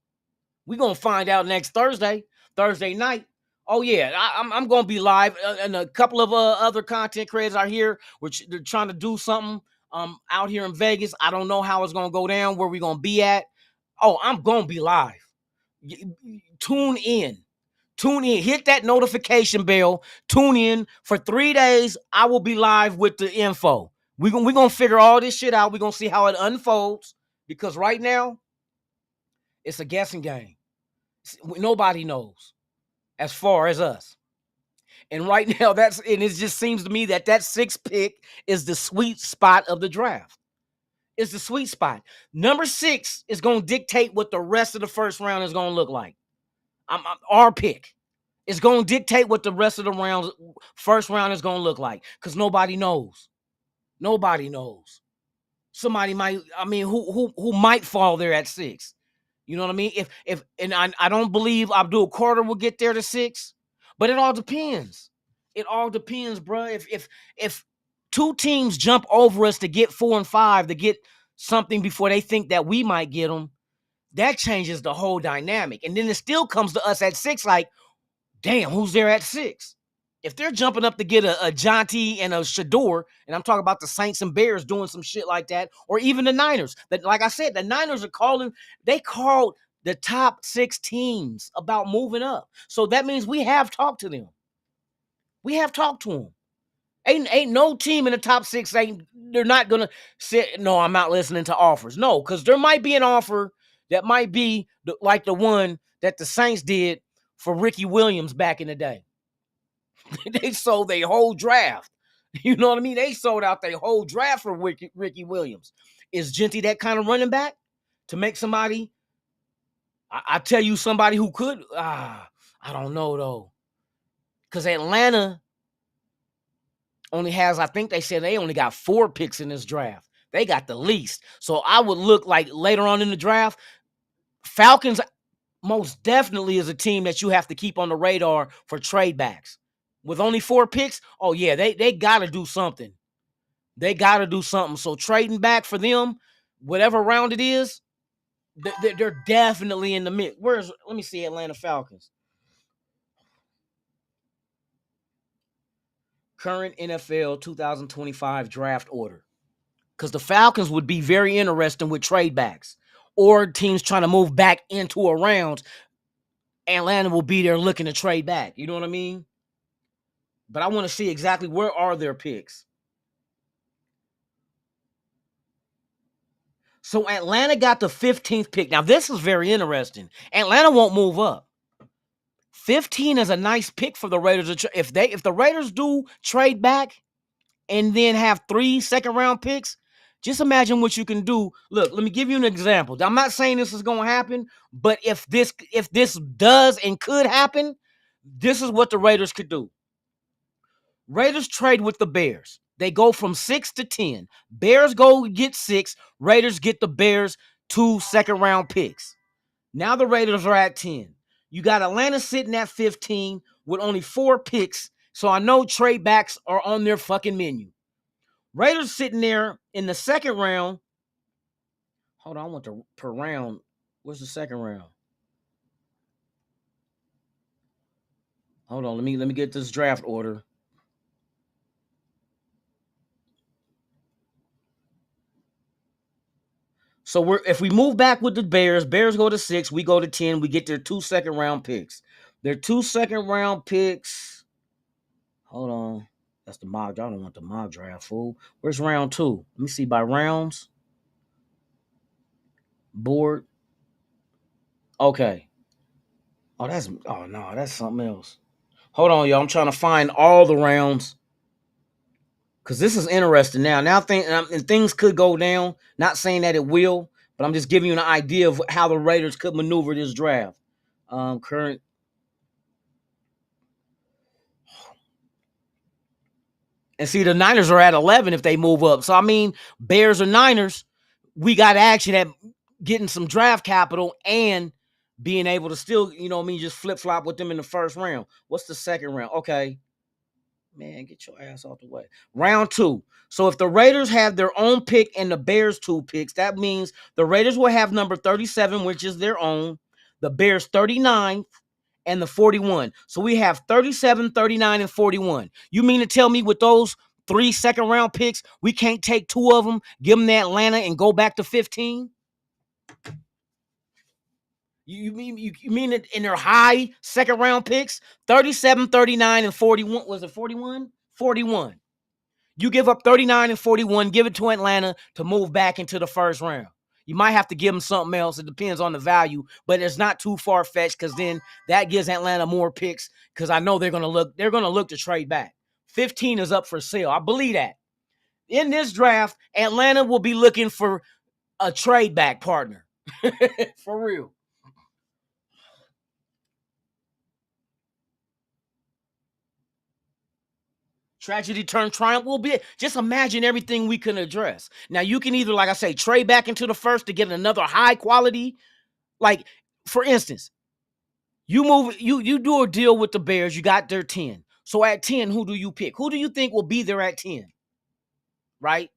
We're going to find out next Thursday night. Oh, yeah, I'm going to be live, and a couple of other content creators are here. They're trying to do something out here in Vegas. I don't know how it's going to go down, where we're going to be at. Oh, I'm going to be live. Tune in. Hit that notification bell. Tune in. For 3 days, I will be live with the info. We're going to figure all this shit out. We're going to see how it unfolds, because right now, it's a guessing game. Nobody knows as far as us. And right now, it just seems to me that 6th pick is the sweet spot of the draft. It's the sweet spot. Number 6 is going to dictate what the rest of the first round is going to look like. Our pick is going to dictate what the rest of the first round is going to look like, because nobody knows. Nobody knows. Somebody might, who might fall there at 6. You know what I mean? I don't believe Abdul Carter will get there to 6, but it all depends. It all depends, bro. If 2 teams jump over us to get 4 and 5 to get something before they think that we might get them, that changes the whole dynamic. And then it still comes to us at 6, like, damn, who's there at 6? If they're jumping up to get a Jonty and a Shador, and I'm talking about the Saints and Bears doing some shit like that, or even the Niners, that, like I said, the Niners they called the top 6 teams about moving up. So that means we have talked to them. We have talked to them. Ain't no team in the top 6, they're not going to say, no, I'm not listening to offers. No, because there might be an offer that might be like the one that the Saints did for Ricky Williams back in the day. They sold their whole draft. You know what I mean? They sold out their whole draft for Ricky Williams. Is Genty that kind of running back to make somebody? I tell you, somebody who could. I don't know, though. Because Atlanta only has, I think they said they only got 4 picks in this draft. They got the least. So I would look like later on in the draft, Falcons most definitely is a team that you have to keep on the radar for trade backs. With only 4 picks, oh yeah, they got to do something. They got to do something. So trading back for them, whatever round it is, they're definitely in the mix. Let me see, Atlanta Falcons. Current NFL 2025 draft order. Because the Falcons would be very interesting with trade backs or teams trying to move back into a round. Atlanta will be there looking to trade back. You know what I mean? But I want to see exactly where are their picks. So Atlanta got the 15th pick. Now, this is very interesting. Atlanta won't move up. 15 is a nice pick for the Raiders. If the Raiders do trade back and then have 3 second-round picks, just imagine what you can do. Look, let me give you an example. I'm not saying this is going to happen, but if this does and could happen, this is what the Raiders could do. Raiders trade with the Bears. They go from 6 to 10. Bears go get 6. Raiders get the Bears 2 second-round picks. Now the Raiders are at 10. You got Atlanta sitting at 15 with only 4 picks, so I know trade backs are on their fucking menu. Raiders sitting there in the second round. Hold on, I want the per round. What's the second round? Hold on, let me get this draft order. So if we move back with the Bears go to 6, we go to 10, we get their 2 second-round picks. Their 2 second-round picks. Hold on. That's the mock. I don't want the mock draft, fool. Where's round 2? Let me see by rounds. Board. Okay. Oh, no, that's something else. Hold on, y'all. I'm trying to find all the rounds. Because this is interesting now. And things could go down. Not saying that it will, but I'm just giving you an idea of how the Raiders could maneuver this draft. Current. And see, the Niners are at 11 if they move up. So, I mean, Bears or Niners, we got action at getting some draft capital and being able to still, just flip-flop with them in the first round. What's the second round? Okay. Man, get your ass off the way. Round 2. So if the Raiders have their own pick and the Bears 2 picks, that means the Raiders will have number 37, which is their own, the Bears 39, and the 41. So we have 37, 39, and 41. You mean to tell me with those 3 second-round picks, we can't take 2 of them, give them to Atlanta, and go back to 15? You mean it in their high second-round picks? 37, 39, and 41. Was it 41? 41. You give up 39 and 41, give it to Atlanta to move back into the first round. You might have to give them something else. It depends on the value, but it's not too far-fetched because then that gives Atlanta more picks because I know they're gonna look to trade back. 15 is up for sale. I believe that. In this draft, Atlanta will be looking for a trade back partner. For real. Tragedy turned triumph will be. Just imagine everything we can address. Now, you can either, like I say, trade back into the first to get another high quality. Like, for instance, you do a deal with the Bears. You got their 10. So at 10, who do you pick? Who do you think will be there at 10? Right?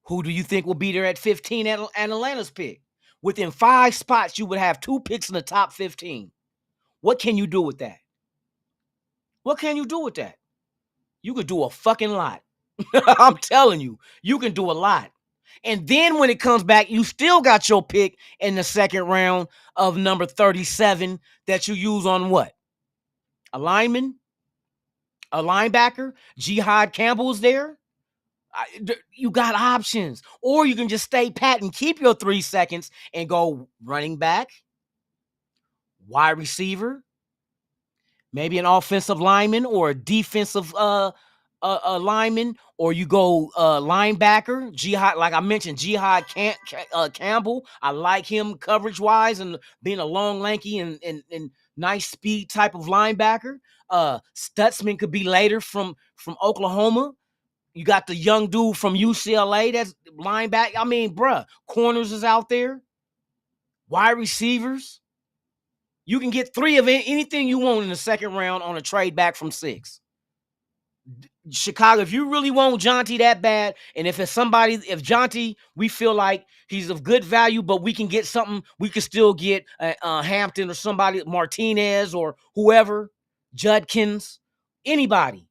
Who do you think will be there at 15 at Atlanta's pick? Within 5 spots, you would have 2 picks in the top 15. What can you do with that? What can you do with that? You could do a fucking lot. I'm telling you, you can do a lot. And then when it comes back, you still got your pick in the second round of number 37 that you use on what? A lineman? A linebacker? Jihad Campbell's there? You got options. Or you can just stay pat and keep your 3 seconds and go running back, wide receiver, maybe an offensive lineman or a defensive lineman, or you go linebacker, Jihad, like I mentioned, Jihad Campbell. I like him coverage-wise and being a long, lanky, and nice speed type of linebacker. Stutzman could be later from Oklahoma. You got the young dude from UCLA that's linebacker. I mean, bruh, corners is out there. Wide receivers. You can get 3 of anything you want in the second round on a trade back from 6. Chicago, if you really want Jonty that bad, and if Jonty, we feel like he's of good value, but we can get something, we can still get Hampton or somebody, Martinez or whoever, Judkins, anybody.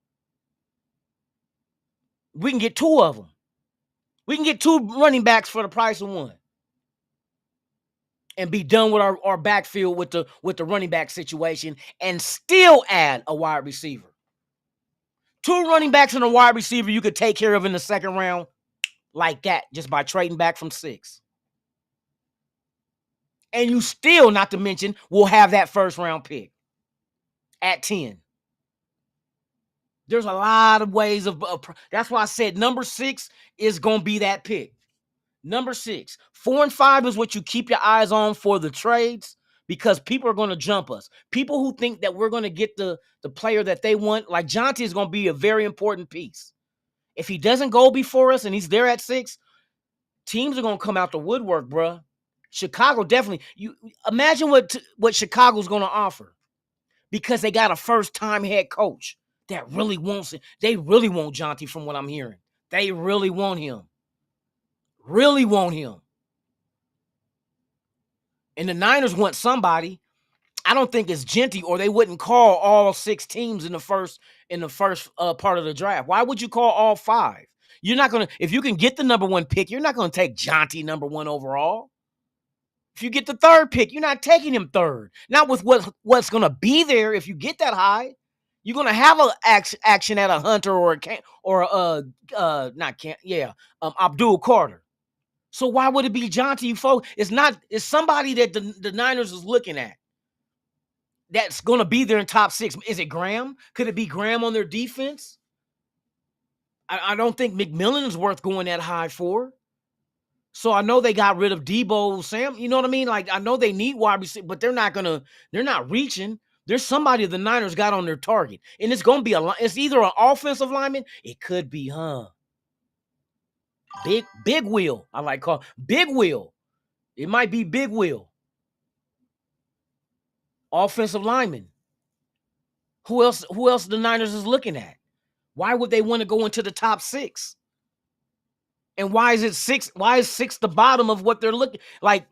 We can get 2 of them. We can get 2 running backs for the price of 1. And be done with our backfield with the running back situation and still add a wide receiver. 2 running backs and a wide receiver you could take care of in the second round like that just by trading back from 6. And you still, not to mention, will have that first round pick at 10. There's a lot of ways of that's why I said number 6 is going to be that pick. Number 6. 4 and 5 is what you keep your eyes on for the trades because people are going to jump us. People who think that we're going to get the player that they want, like Jonty is going to be a very important piece. If he doesn't go before us and he's there at 6, teams are going to come out the woodwork, bruh. Chicago definitely. You imagine what Chicago's going to offer because they got a first-time head coach that really wants it. They really want Jonty from what I'm hearing. They really want him. Really want him. And the Niners want somebody. I don't think it's Genty, or they wouldn't call all 6 teams in the first part of the draft. Why would you call all 5? You're not gonna, if you can get the number 1 pick, you're not gonna take Jonty number 1 overall. If you get the 3rd pick, you're not taking him 3rd. Not with what's gonna be there. If you get that high, you're gonna have a action at a Hunter Abdul Carter. So why would it be Jonty, folks? It's somebody that the Niners is looking at that's going to be there in top 6. Is it Graham? Could it be Graham on their defense? I don't think McMillan is worth going that high for. So I know they got rid of Debo, Sam. You know what I mean? Like, I know they need wide receiver, but they're not reaching. There's somebody the Niners got on their target. And it's going to be it's either an offensive lineman. It could be, Big Wheel. I like call Big Wheel. It might be Big Wheel. Offensive lineman. Who else the Niners is looking at? Why would they want to go into the top 6? And why is it 6? Why is 6 the bottom of what they're looking like?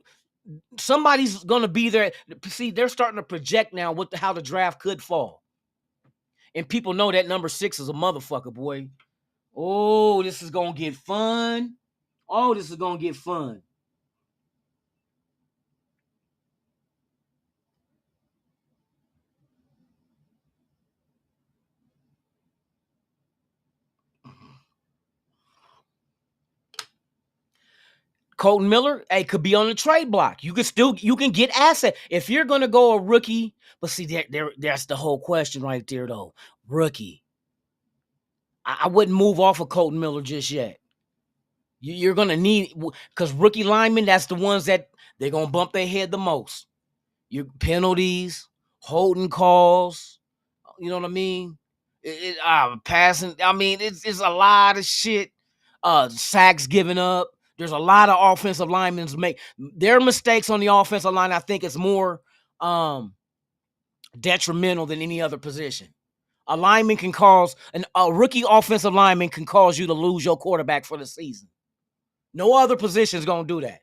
Somebody's gonna be there. See, they're starting to project now how the draft could fall. And people know that number 6 is a motherfucker, boy. Oh, this is gonna get fun. Oh, this is gonna get fun. Colton Miller, could be on the trade block. You can get asset if you're gonna go a rookie. But see, that's the whole question right there, though. Rookie. I wouldn't move off of Colton Miller just yet. You're gonna need, because rookie linemen, that's the ones that they're gonna bump their head the most. Your penalties, holding calls. You know what I mean? Passing. I mean, it's a lot of shit. Sacks given up. There's a lot of offensive linemen make their mistakes on the offensive line. I think it's more detrimental than any other position. A rookie offensive lineman can cause you to lose your quarterback for the season. No other position is gonna do that.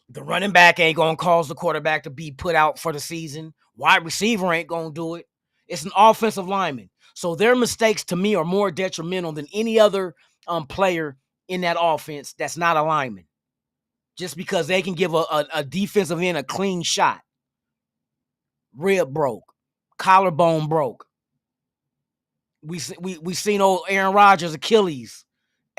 The running back ain't gonna cause the quarterback to be put out for the season. Wide receiver ain't gonna do it. It's an offensive lineman. So their mistakes to me are more detrimental than any other player in that offense that's not a lineman. Just because they can give a defensive end a clean shot. Rib broke. Collarbone broke. We seen old Aaron Rodgers' Achilles.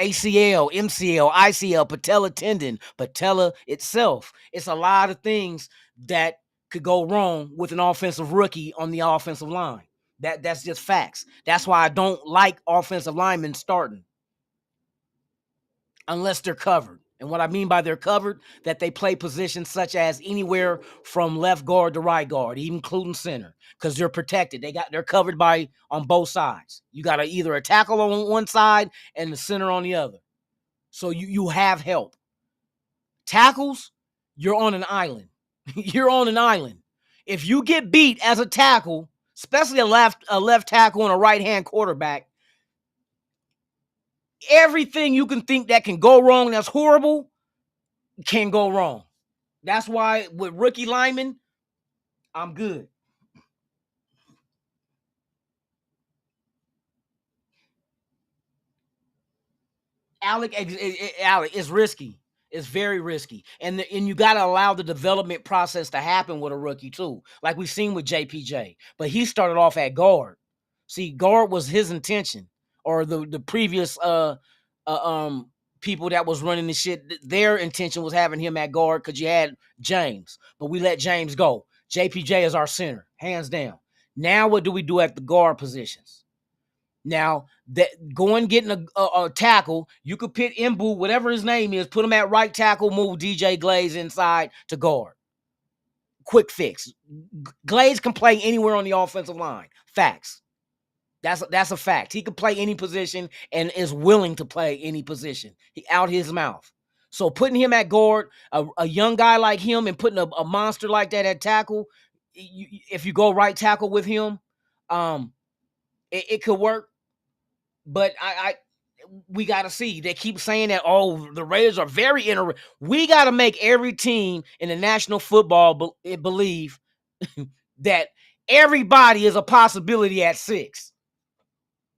ACL, MCL, ICL, patella tendon, patella itself. It's a lot of things that could go wrong with an offensive rookie on the offensive line. That's just facts. That's why I don't like offensive linemen starting unless they're covered. And what I mean by they're covered, that they play positions such as anywhere from left guard to right guard, even including center, because they're protected. They're covered on both sides. You got either a tackle on one side and the center on the other. So you have help. Tackles, you're on an island. You're on an island. If you get beat as a tackle, especially a left tackle and a right-hand quarterback, everything you can think that can go wrong that's horrible can go wrong. That's why with rookie linemen, I'm good. Alec, it's risky. It's very risky. And you got to allow the development process to happen with a rookie too. Like we've seen with JPJ. But he started off at guard. See, guard was his intention. Or the previous people that was running the shit, their intention was having him at guard because you had James. But we let James go. JPJ is our center, hands down. Now what do we do at the guard positions? Now, that going getting a tackle, you could pit Mbu, whatever his name is, put him at right tackle, move DJ Glaze inside to guard. Quick fix. Glaze can play anywhere on the offensive line. Facts. That's a fact. He can play any position and is willing to play any position. He out his mouth. So putting him at guard, a young guy like him, and putting a monster like that at tackle, if you go right tackle with him, it could work. But we got to see. They keep saying that, oh, the Raiders are very interested. We got to make every team in the National Football believe that everybody is a possibility at 6.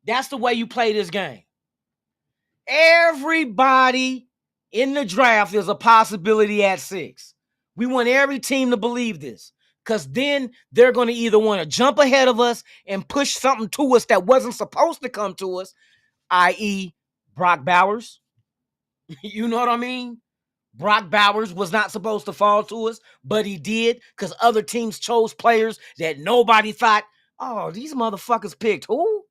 That's the way you play this game. Everybody in the draft is a possibility at 6. We want every team to believe this, because then they're going to either want to jump ahead of us and push something to us that wasn't supposed to come to us, i.e. Brock Bowers. You know what I mean? Brock Bowers was not supposed to fall to us, but he did because other teams chose players that nobody thought, oh, these motherfuckers picked who?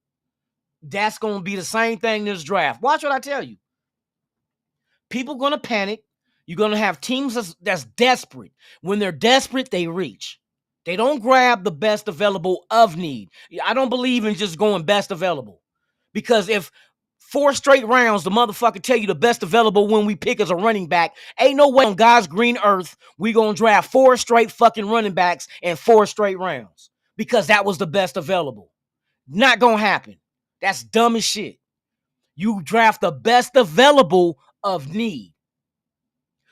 That's going to be the same thing this draft. Watch what I tell you. People going to panic. You're going to have teams that's desperate. When they're desperate, they reach. They don't grab the best available of need. I don't believe in just going best available. Because if 4 straight rounds, the motherfucker tell you the best available when we pick as a running back, ain't no way on God's green earth we going to draft 4 straight fucking running backs in 4 straight rounds. Because that was the best available. Not going to happen. That's dumb as shit. You draft the best available of need.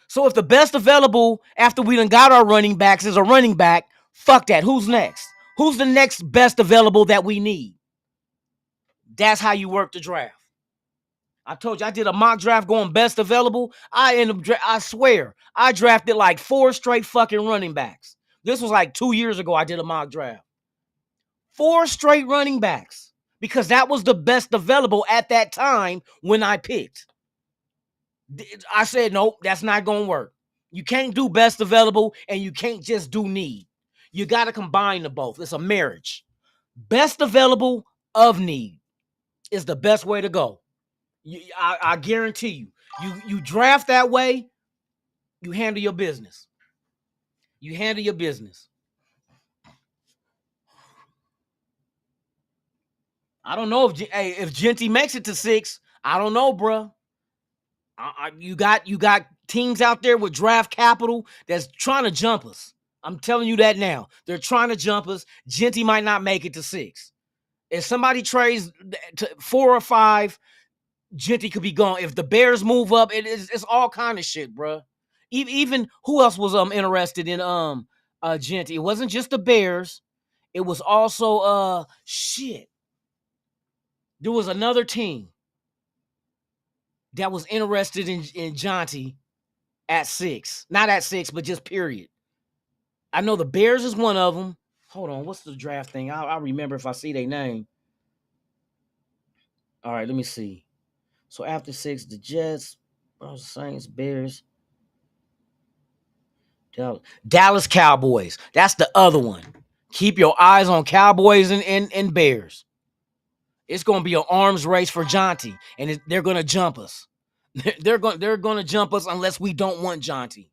So if the best available after we done got our running backs is a running back, fuck that. Who's next? Who's the next best available that we need? That's how you work the draft. I told you I did a mock draft going best available. I swear, I drafted like 4 straight fucking running backs. This was like 2 years ago I did a mock draft. 4 straight running backs. Because that was the best available at that time when I picked. I said, nope, that's not going to work. You can't do best available and you can't just do need. You got to combine the both. It's a marriage. Best available of need is the best way to go. I guarantee you. You draft that way, you handle your business. You handle your business. I don't know if Genty makes it to 6. I don't know, bro. You got teams out there with draft capital that's trying to jump us. I'm telling you that now. They're trying to jump us. Genty might not make it to 6. If somebody trades to 4 or 5, Genty could be gone. If the Bears move up, it's all kind of shit, bro. Even who else was interested in Genty? It wasn't just the Bears. It was also shit. There was another team that was interested in Jonty at 6. Not at 6, but just period. I know the Bears is one of them. Hold on, what's the draft thing? I'll remember if I see their name. All right, let me see. So after 6, the Jets, Saints, Bears, Dallas Cowboys. That's the other one. Keep your eyes on Cowboys and Bears. It's going to be an arms race for Jonty, and they're going to jump us. They're going to jump us unless we don't want Jonty.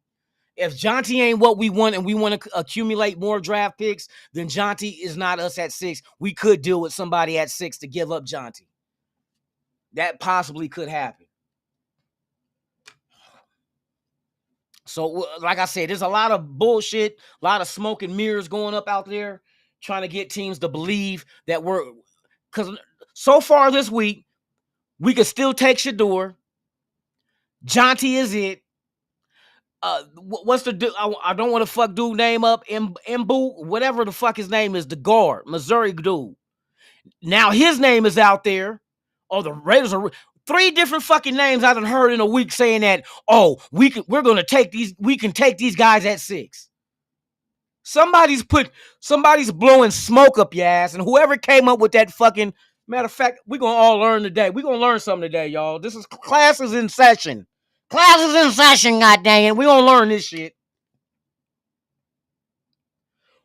If Jonty ain't what we want and we want to accumulate more draft picks, then Jonty is not us at 6. We could deal with somebody at 6 to give up Jonty. That possibly could happen. So, like I said, there's a lot of bullshit, a lot of smoke and mirrors going up out there, trying to get teams to believe that because so far this week, we could still take Shador. Jonty is it. What's the dude? I don't want to fuck dude name up. Mbu, whatever the fuck his name is, the guard, Missouri dude. Now his name is out there. Oh, the Raiders are 3 different fucking names I done heard in a week saying that. Oh, we're gonna take these. We can take these guys at 6. Somebody's blowing smoke up your ass, and whoever came up with that fucking matter of fact, we're gonna all learn today. We're gonna learn something today, y'all. This is classes in session. Classes in session, goddamn it. We're gonna learn this shit.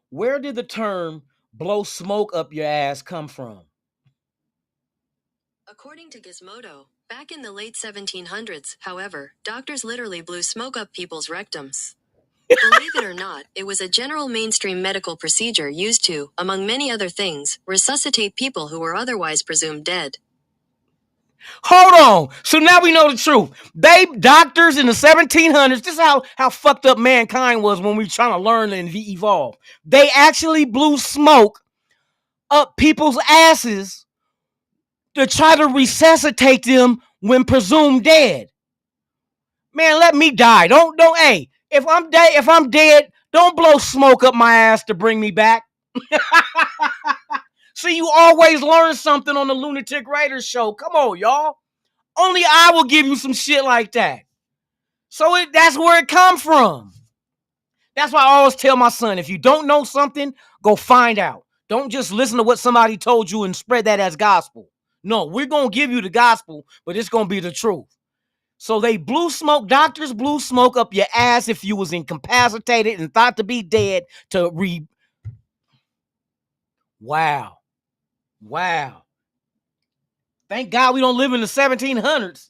Where did the term blow smoke up your ass come from? According to Gizmodo, back in the late 1700s, however, doctors literally blew smoke up people's rectums. Believe it or not, it was a general mainstream medical procedure used to, among many other things, resuscitate people who were otherwise presumed dead. Hold on. So now we know the truth. Doctors in the 1700s, this is how fucked up mankind was when we were trying to learn and evolve. They actually blew smoke up people's asses to try to resuscitate them when presumed dead. Man, let me die. Hey, if I'm dead, don't blow smoke up my ass to bring me back. See, you always learn something on the Lunatic Raiders show. Come on, y'all. Only I will give you some shit like that. So that's where it come from. That's why I always tell my son, if you don't know something, go find out. Don't just listen to what somebody told you and spread that as gospel. No, we're going to give you the gospel, but it's going to be the truth. So doctors blew smoke up your ass if you was incapacitated and thought to be dead Wow. Thank God we don't live in the 1700s.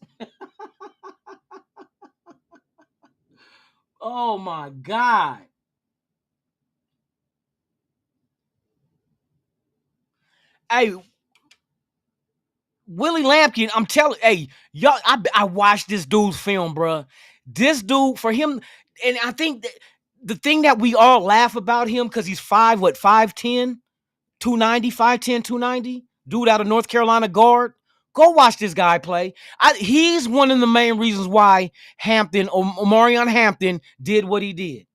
Oh my God. Hey, Willie Lampkin, I'm telling, hey, y'all, I watched this dude's film, bro. This dude, for him, and I think the thing that we all laugh about him, because he's 5'10", 290, 5'10", 290, dude out of North Carolina guard. Go watch this guy play. He's one of the main reasons why Omarion Hampton did what he did.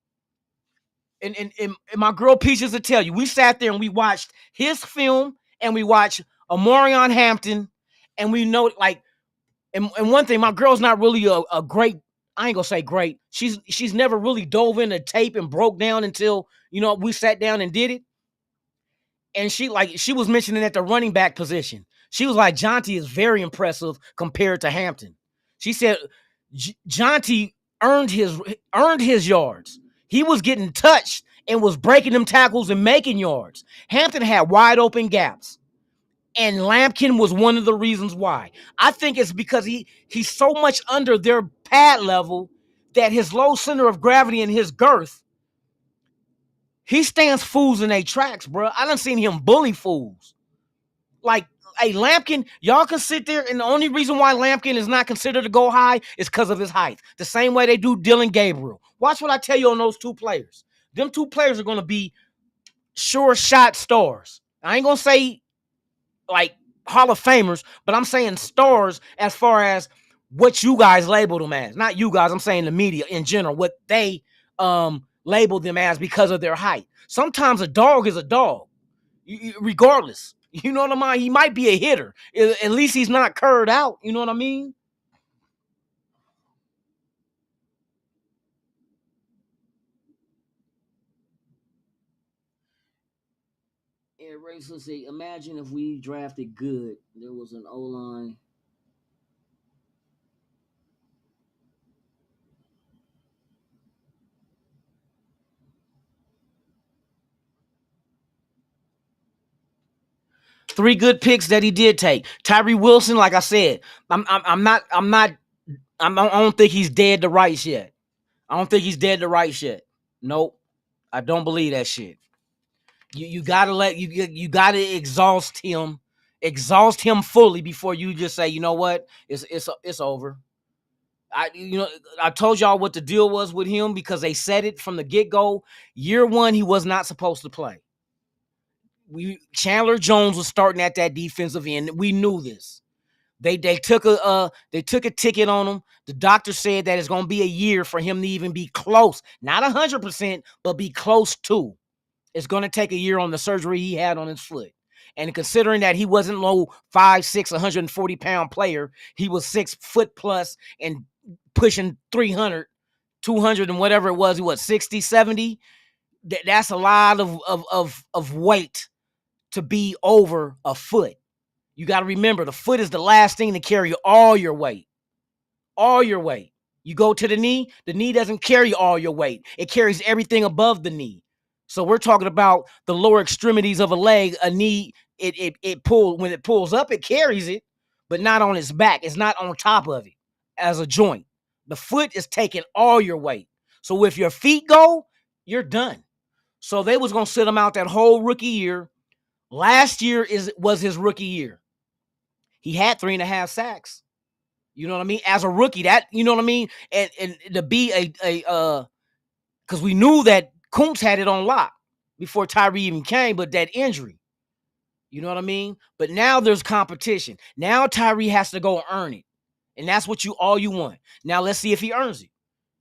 And my girl Peaches will tell you, we sat there and we watched his film and we watched Omarion Hampton, and we know, like, and one thing, my girl's not really a great, I ain't gonna say great. She's never really dove into tape and broke down until, we sat down and did it. And she was mentioning at the running back position. She was like, Jonty is very impressive compared to Hampton. She said Jonty earned his yards. He was getting touched and was breaking them tackles and making yards. Hampton had wide open gaps. And Lampkin was one of the reasons why. I think it's because he's so much under their pad level that his low center of gravity and his girth, he stands fools in their tracks, bro. I done seen him bully fools. Like, hey, Lampkin, y'all can sit there, and the only reason why Lampkin is not considered to go high is because of his height. The same way they do Dylan Gabriel. Watch what I tell you on those 2 players. Them 2 players are going to be sure shot stars. I ain't going to say like Hall of Famers, but I'm saying stars as far as what you guys labeled them as. Not you guys, I'm saying the media in general, what they labeled them as because of their height. Sometimes a dog is a dog, regardless. You know what I mean? He might be a hitter. At least he's not curved out. You know what I mean? Yeah, Ray, let's see. Imagine if we drafted good. There was an O-line. Three good picks that he did take. Tyree Wilson, like I said, I don't think he's dead to rights yet. I don't think he's dead to rights yet. Nope. I don't believe that shit. You gotta you gotta exhaust him fully before you just say, you know what, it's over. I told y'all what the deal was with him because they said it from the get-go. Year one, he was not supposed to play. Chandler Jones was starting at that defensive end. We knew this. They took a ticket on him. The doctor said that it's going to be a year for him to even be close, not 100%, but be close to. It's going to take a year on the surgery he had on his foot. And considering that he wasn't low 5'6", 140-pound player, he was 6 foot plus and pushing 300, 200 and whatever it was. He was 60, 70. That's a lot of weight to be over a foot. You got to remember, the foot is the last thing to carry all your weight. All your weight. You go to the knee doesn't carry all your weight. It carries everything above the knee. So we're talking about the lower extremities of a leg. A knee, it pulls, when it pulls up, it carries it, but not on its back. It's not on top of it as a joint. The foot is taking all your weight. So if your feet go, you're done. So they was going to sit him out that whole rookie year. Last year was his rookie year. He had 3.5 sacks. You know what I mean? As a rookie, that, you know what I mean? And to be because we knew that Kuntz had it on lock before Tyree even came, but that injury. You know what I mean? But now there's competition. Now Tyree has to go earn it. And that's what all you want. Now let's see if he earns it.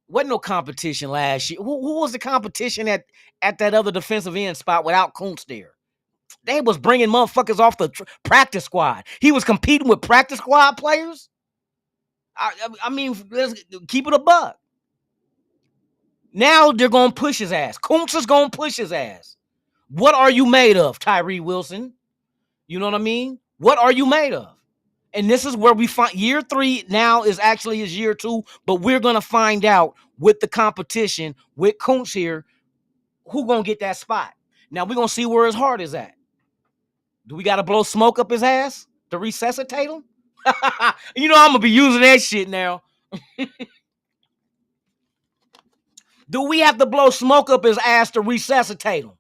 Wasn't no competition last year. Who was the competition at that other defensive end spot without Kuntz there? They was bringing motherfuckers off the practice squad. He was competing with practice squad players. I mean, let's keep it a buck. Now they're going to push his ass. Kuntz is going to push his ass. What are you made of, Tyree Wilson? You know what I mean? What are you made of? And this is where we find year 3 now is actually his year 2, but we're going to find out with the competition with Kuntz here, who going to get that spot. Now we're going to see where his heart is at. Do we got to blow smoke up his ass to resuscitate him? You know I'm going to be using that shit now. Do we have to blow smoke up his ass to resuscitate him?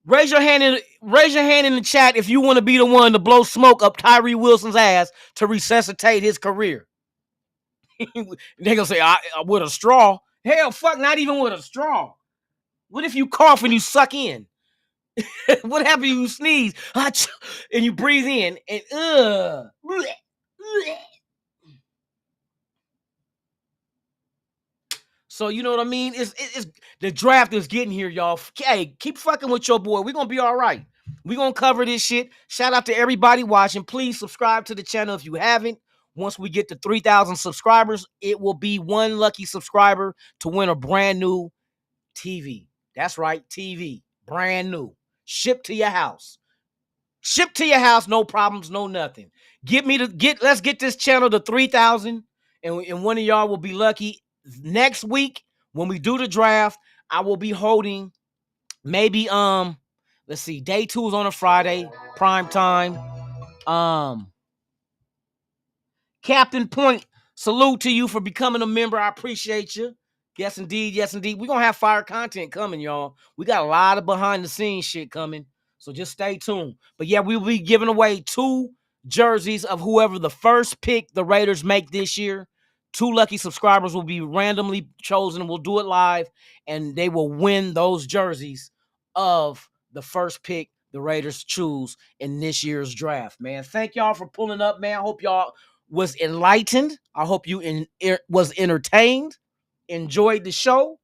Raise your hand in the chat if you want to be the one to blow smoke up Tyree Wilson's ass to resuscitate his career. They're going to say, with a straw? Hell, fuck, not even with a straw. What if you cough and you suck in? What happens if you sneeze and you breathe in and So you know what I mean? It's the draft is getting here, y'all. Hey, keep fucking with your boy. We're gonna be all right. We're gonna cover this shit. Shout out to everybody watching. Please subscribe to the channel if you haven't. Once we get to 3,000 subscribers, it will be one lucky subscriber to win a brand new TV. That's right, TV. Brand new. Shipped to your house. Shipped to your house, no problems, no nothing. Let's get this channel to 3,000, and one of y'all will be lucky. Next week, when we do the draft, I will be holding maybe let's see, day 2 is on a Friday, prime time. Captain Point, salute to you for becoming a member. I appreciate you. Yes, indeed. Yes, indeed. We're going to have fire content coming, y'all. We got a lot of behind-the-scenes shit coming, so just stay tuned. But, yeah, we will be giving away 2 jerseys of whoever the first pick the Raiders make this year. 2 lucky subscribers will be randomly chosen. We'll do it live, and they will win those jerseys of the first pick the Raiders choose in this year's draft, man. Thank y'all for pulling up, man. I hope y'all was enlightened. I hope you was entertained, enjoyed the show,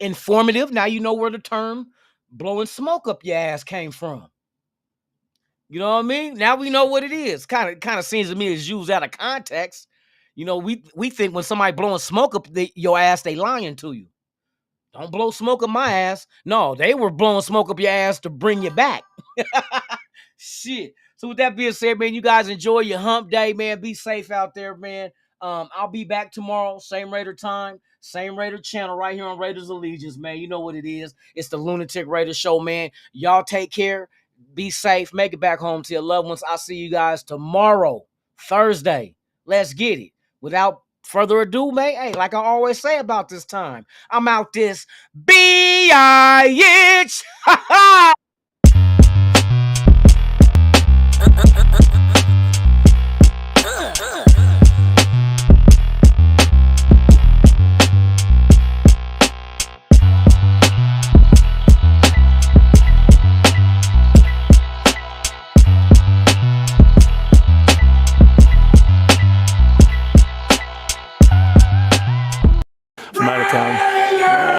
informative. Now you know where the term blowing smoke up your ass came from. You know what I mean? Now we know what it is. Kind of seems to me it's used out of context. You know, we think when somebody blowing smoke up your ass, they lying to you. Don't blow smoke up my ass. No, they were blowing smoke up your ass to bring you back. Shit. So with that being said, man, you guys enjoy your hump day, man. Be safe out there, man. I'll be back tomorrow, same Raider time, same Raider channel right here on Raiders Allegiance, man. You know what it is. It's the Lunatic Raider Show, man. Y'all take care. Be safe. Make it back home to your loved ones. I'll see you guys tomorrow, Thursday. Let's get it. Without further ado, man, hey, like I always say about this time, I'm out this bitch.